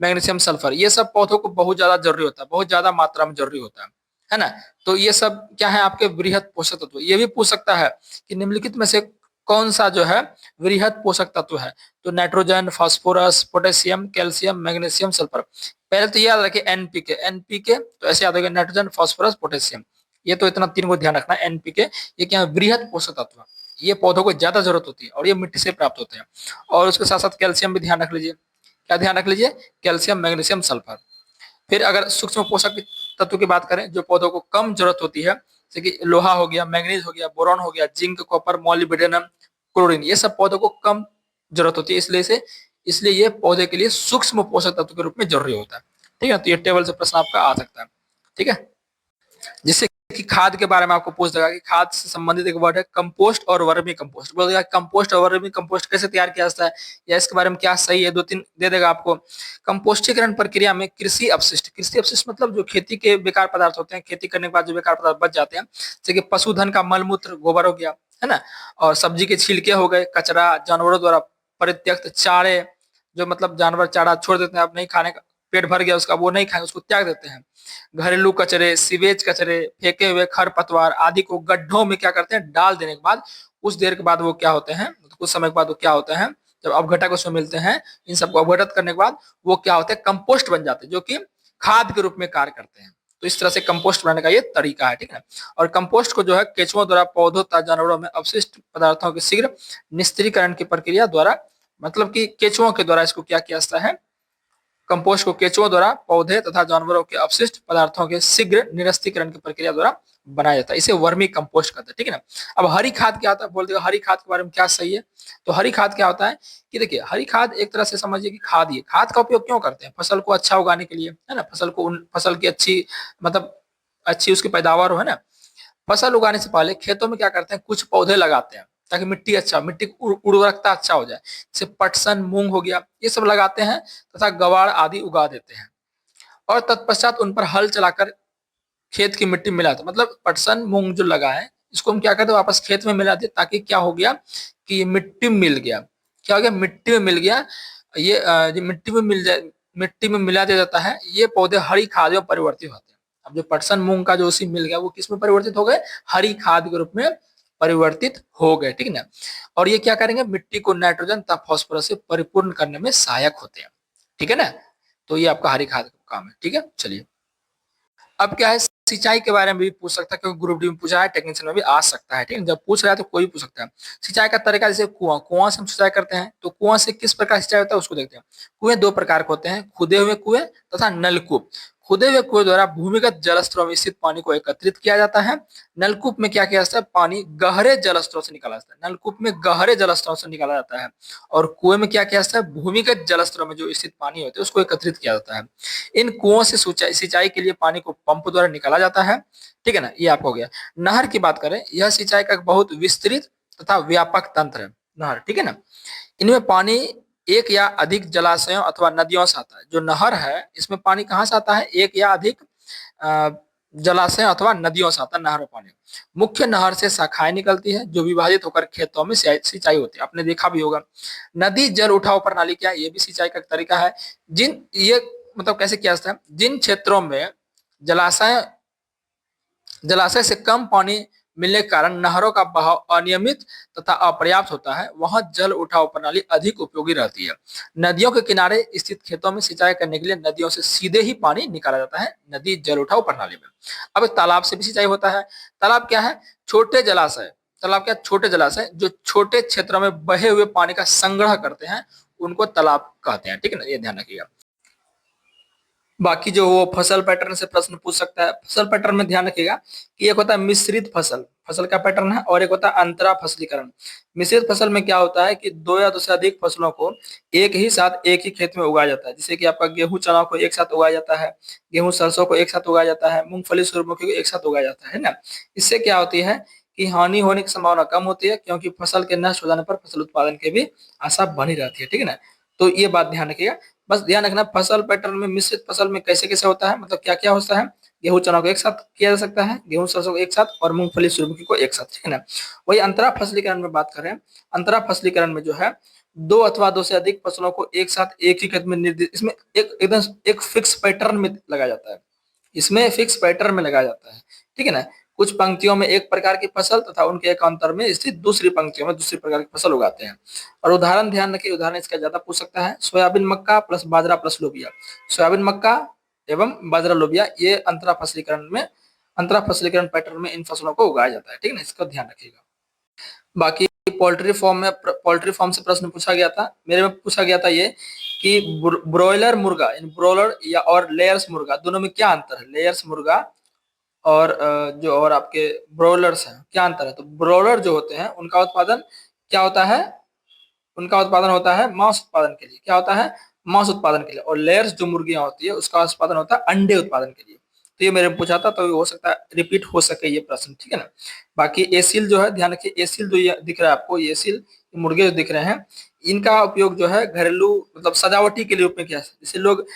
magnesium, sulphur. ये सब पौधों को बहुत ज्यादा जरूरी होता है, बहुत ज्यादा मात्रा में जरूरी होता है ना। तो ये सब क्या है? आपके वृहत पोषक तत्व। ये भी पूछ सकता है कि निम्नलिखित में से कौन सा जो है वृहत पोषक तत्व है? तो nitrogen, phosphorus, potassium, calcium, magnesium, sulphur. पहले तो याद रखिए एनपीके। एनपीके तो ऐसे याद होगा, नाइट्रोजन, फास्फोरस, पोटेशियम। ये तो इतना 3 को ध्यान रखना। एनपीके ये क्या है? वृहत पोषक तत्व। ये पौधों को ज्यादा जरूरत होती है और ये मिट्टी से प्राप्त होते हैं। और उसके साथ साथ कैल्शियम भी ध्यान रख लीजिए। क्या ध्यान रख लीजिए? Calcium, magnesium, sulphur. फिर अगर सूक्ष्म पोषक तत्व की बात करें जो पौधों को कम जरूरत होती है, जैसे कि लोहा हो गया, मैग्नीज हो गया, बोरॉन हो गया, जिंक, कॉपर, मोलिब्डेनम, क्लोरीन, ये सब पौधों को कम जरूरत होती है, इसलिए ये पौधे के लिए सूक्ष्म पोषक तत्व के रूप में जरूरी होता है। ठीक है। तो ये टेबल से प्रश्न आपका आ सकता है। ठीक है। जिससे कि खाद के बारे में आपको पूछ देगा कि खाद से संबंधित एक वर्ड है कंपोस्ट और वर्मी कंपोस्ट। बोलेगा कंपोस्ट और वर्मी कंपोस्ट कैसे तैयार किया जाता है या इसके बारे में क्या सही है, 2-3 दे देगा आपको। कंपोस्टीकरण प्रक्रिया में कृषि अपशिष्ट मतलब जो खेती के बेकार पदार्थ होते हैं, खेती करने के बाद जो बेकार पदार्थ बच जाते हैं, जैसे कि पशुधन का मलमूत्र, गोबर हो गया, है ना, और सब्जी के छिलके हो गए, कचरा, जानवरों द्वारा परित्यक्त चारे, जो मतलब जानवर चारा छोड़ देते हैं, अब नहीं खाने का, पेट भर गया उसका, वो नहीं खाएंगे, उसको त्याग देते हैं। घरेलू कचरे, सीवेज कचरे, फेंके हुए खरपतवार आदि को गड्ढों में क्या करते हैं? डाल देने के बाद कुछ देर के बाद वो क्या होते हैं, कुछ समय के बाद वो क्या होते हैं, जब अपघटक उसमें मिलते हैं, इन सबको अपघटित करने के बाद वो क्या होते हैं? कंपोस्ट बन जाते हैं, जो कि खाद के रूप में कार्य करते हैं। तो इस तरह से कंपोस्ट बनाने का ये तरीका है। ठीक है। और कंपोस्ट को जो है केंचुओं द्वारा पौधों तथा जानवरों में अपशिष्ट पदार्थों के शीघ्र निस्त्रीकरण की प्रक्रिया द्वारा, मतलब कि केंचुओं के द्वारा इसको क्या किया जाता है? कंपोस्ट को केंचुओं द्वारा पौधे तथा जानवरों के अपशिष्ट पदार्थों के शीघ्र निरस्तीकरण की प्रक्रिया द्वारा बनाया जाता है। इसे वर्मी कंपोस्ट कहते हैं। ठीक है ना। अब हरी खाद क्या होता है? बोल देगा हरी खाद के बारे में क्या सही है? तो हरी खाद क्या होता है कि देखिए, हरी खाद एक तरह से समझिए कि खाद ही है। खाद का उपयोग क्यों करते हैं? फसल को अच्छा उगाने के लिए, है ना, फसल की अच्छी, मतलब अच्छी उसकी पैदावार हो, है ना। फसल उगाने से पहले खेतों में क्या करते हैं? कुछ पौधे लगाते हैं ताकि मिट्टी की उर्वरकता अच्छा हो जाए। जैसे पटसन, मूंग हो गया, ये सब लगाते हैं तथा गवार आदि उगा देते हैं और तत्पश्चात उन पर हल चलाकर खेत की मिट्टी मिलाते हैं। मतलब पटसन, मूंग जो लगा है, इसको हम क्या करते हैं? वापस खेत में मिला देते, ताकि क्या हो गया कि ये मिट्टी में मिल गया। क्या हो गया? मिट्टी में मिल गया। ये मिट्टी में मिल जाए, मिट्टी में मिला दिया जाता है, ये पौधे हरी खाद में परिवर्तित होते हैं। अब जो पटसन, मूंग का जो उसी मिल गया, वो किस में परिवर्तित हो गए? हरी खाद के रूप में परिवर्तित हो गए। ठीक है ना। और ये क्या करेंगे? मिट्टी को नाइट्रोजन तथा फास्फोरस से परिपूर्ण करने में सहायक होते हैं। ठीक है ना। तो ये आपका हरी खाद का काम है। ठीक है। चलिए अब क्या है, सिंचाई के बारे में भी पूछ सकता है, क्योंकि ग्रुप डी में पूछा है, टेक्नीशियन में भी आ सकता है। ठीक है। जब पूछ रहा है तो कोई भी पूछ सकता है। सिंचाई का तरीका, जैसे कुआं से हम सिंचाई करते हैं, तो कुआं से किस प्रकार सिंचाई होता है उसको देखते हैं। कुएं 2 प्रकार के होते हैं, खुदे हुए कुएं तथा नलकूप। खुदे हुए कुएं द्वारा भूमिगत जल स्तरों में स्थित पानी को एकत्रित किया जाता है। नलकूप में क्या किया जाता है? पानी गहरे जल स्तरों से निकाला जाता है। नलकूप में गहरे जल स्तरों से निकाला जाता है। और कुएं में क्या किया जाता है? भूमिगत जल स्तरों में जो स्थित पानी होते हैं उसको एकत्रित किया जाता है। इन कुओं से सिंचाई के लिए पानी को पंप द्वारा निकाला जाता है। ठीक है ना। ये आपको हो गया। नहर की बात करें, यह सिंचाई का एक बहुत विस्तृत तथा व्यापक तंत्र है, नहर। ठीक है ना। इनमें पानी एक या अधिक जलाशयों अथवा नदियों से आता है। जो नहर है, इसमें पानी कहाँ से आता है? एक या अधिक जलाशय अथवा नदियों से आता है नहर पानी। मुख्य नहर से शाखाएं निकलती है जो विभाजित होकर खेतों में सिंचाई होती है। आपने देखा भी होगा। नदी जल उठाव प्रणाली क्या है, ये भी सिंचाई का तरीका है। जिन ये मतलब कैसे किया जाता है, जिन क्षेत्रों में जलाशय जलाशय से कम पानी मिलने के कारण नहरों का बहाव अनियमित तथा अपर्याप्त होता है, वहां जल उठाव प्रणाली अधिक उपयोगी रहती है। नदियों के किनारे स्थित खेतों में सिंचाई करने के लिए नदियों से सीधे ही पानी निकाला जाता है नदी जल उठाव प्रणाली में। अब तालाब से भी सिंचाई होता है। तालाब क्या है, छोटे जलाशय। तालाब क्या, छोटे जलाशय जो छोटे क्षेत्रों में बहे हुए पानी का संग्रह करते हैं, उनको तालाब कहते हैं। ठीक है ना, ये ध्यान रखिएगा। बाकी जो वो फसल पैटर्न से प्रश्न पूछ सकता है। फसल पैटर्न में ध्यान रखिएगा कि एक होता है मिश्रित फसल, फसल का पैटर्न है, और एक होता है अंतरा फसलीकरण। मिश्रित फसल में क्या होता है कि दो या दो से अधिक फसलों को एक ही साथ एक ही खेत में उगाया जाता है। जैसे कि आपका गेहूं चना को एक साथ उगाया जाता है, गेहूं सरसों को एक साथ उगाया जाता है, मूंगफली सूरजमुखी को एक साथ उगाया जाता है ना। इससे क्या होती है कि हानि होने की संभावना कम होती है, क्योंकि फसल के नष्ट हो जाने पर फसल उत्पादन की भी आशा बनी रहती है। ठीक है ना, तो ये बात ध्यान रखिएगा। बस ध्यान रखना फसल पैटर्न में मिश्रित फसल में कैसे कैसे होता है, मतलब क्या क्या होता है। गेहूं चना को एक साथ किया जा सकता है, गेहूं सरसों को एक साथ, और मूंगफली सूरजमुखी को एक साथ। ठीक है ना। वही अंतरा फसलीकरण में बात करें। अंतरा फसलीकरण में जो है दो अथवा दो से अधिक फसलों को एक साथ एक ही खेत में निर्दिष्ट, इसमें एक एकदम एक फिक्स पैटर्न में लगाया जाता है। इसमें फिक्स पैटर्न में लगाया जाता है। ठीक है ना। कुछ पंक्तियों में एक प्रकार की फसल तथा उनके एक अंतर में स्थित दूसरी पंक्तियों में दूसरी प्रकार की फसल उगाते हैं। और उदाहरण ध्यान रखिए, उदाहरण इसका ज्यादा पूछ सकता है। सोयाबीन मक्का प्लस बाजरा प्लस लोबिया। सोयाबीन मक्का एवं बाजरा लोबिया, ये अंतरा फसलीकरण पैटर्न में इन फसलों को उगाया जाता है। ठीक है ना, इसका ध्यान रखिएगा। बाकी पोल्ट्री फॉर्म से प्रश्न पूछा गया था, मेरे में पूछा गया था ये कि ब्रॉयलर मुर्गा, ब्रॉयलर या और लेयर्स मुर्गा, दोनों में क्या अंतर है। लेयर्स मुर्गा और जो और आपके ब्रॉयलर्स हैं, क्या अंतर है। तो ब्रॉयलर जो होते हैं उनका उत्पादन क्या होता है, उनका उत्पादन होता है मांस उत्पादन के लिए। क्या होता है, मांस उत्पादन के लिए। और लेयर्स जो मुर्गियां होती है उसका उत्पादन होता है अंडे उत्पादन के लिए। तो ये मेरे पूछा था, तो हो सकता है रिपीट हो सके ये प्रश्न। ठीक है ना। बाकी एसील जो है, ध्यान रखिए, एसील जो ये दिख रहा है आपको, ये एसील मुर्गे जो दिख रहे हैं, इनका उपयोग जो है घरेलू मतलब सजावटी के लिए रूप में किया है। जैसे लोग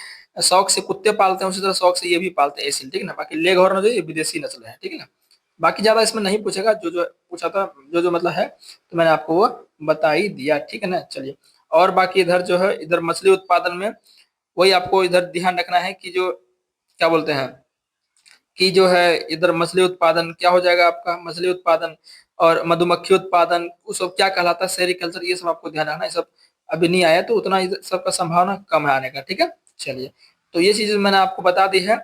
शौक से कुत्ते पालते हैं, उसी तरह शौक से ये भी पालते हैं एसील। ठीक है ना। बाकी लेग हॉर्न जो ये विदेशी नस्ल है। ठीक है ना। बाकी ज्यादा इसमें नहीं पूछेगा, जो जो पूछा था, जो जो मतलब है, तो मैंने आपको वो बता ही दिया। ठीक है ना। चलिए, और बाकी इधर जो है, इधर मछली उत्पादन में वही आपको इधर ध्यान रखना है कि जो क्या बोलते हैं कि जो है इधर मछली उत्पादन क्या हो जाएगा आपका, मछली उत्पादन और मधुमक्खी उत्पादन, वो सब क्या कहलाता है, सेरिकल्चर, ये सब आपको ध्यान रखना है। ये सब अभी नहीं आया, तो उतना सबका संभावना कम है आने का। ठीक है। चलिए, तो ये चीजें मैंने आपको बता दी है।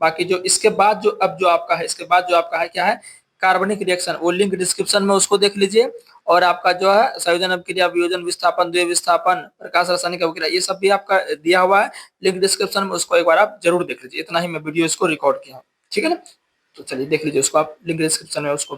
बाकी जो इसके बाद जो अब जो आपका है, इसके बाद जो आपका है क्या है, कार्बनिक रिएक्शन, वो लिंक डिस्क्रिप्शन में उसको देख लीजिए। और आपका जो है संयोजन अभिक्रिया, वियोजन विस्थापन, द्वितीय विस्थापन, प्रकाश रासायनिक अभिक्रिया, ये सब भी आपका दिया हुआ है लिंक डिस्क्रिप्शन में, उसको एक बार आप जरूर देख लीजिए। इतना ही मैं वीडियो इसको रिकॉर्ड किया हूँ। ठीक है ना। तो चलिए देख लीजिए उसको आप, लिंक डिस्क्रिप्शन में उसको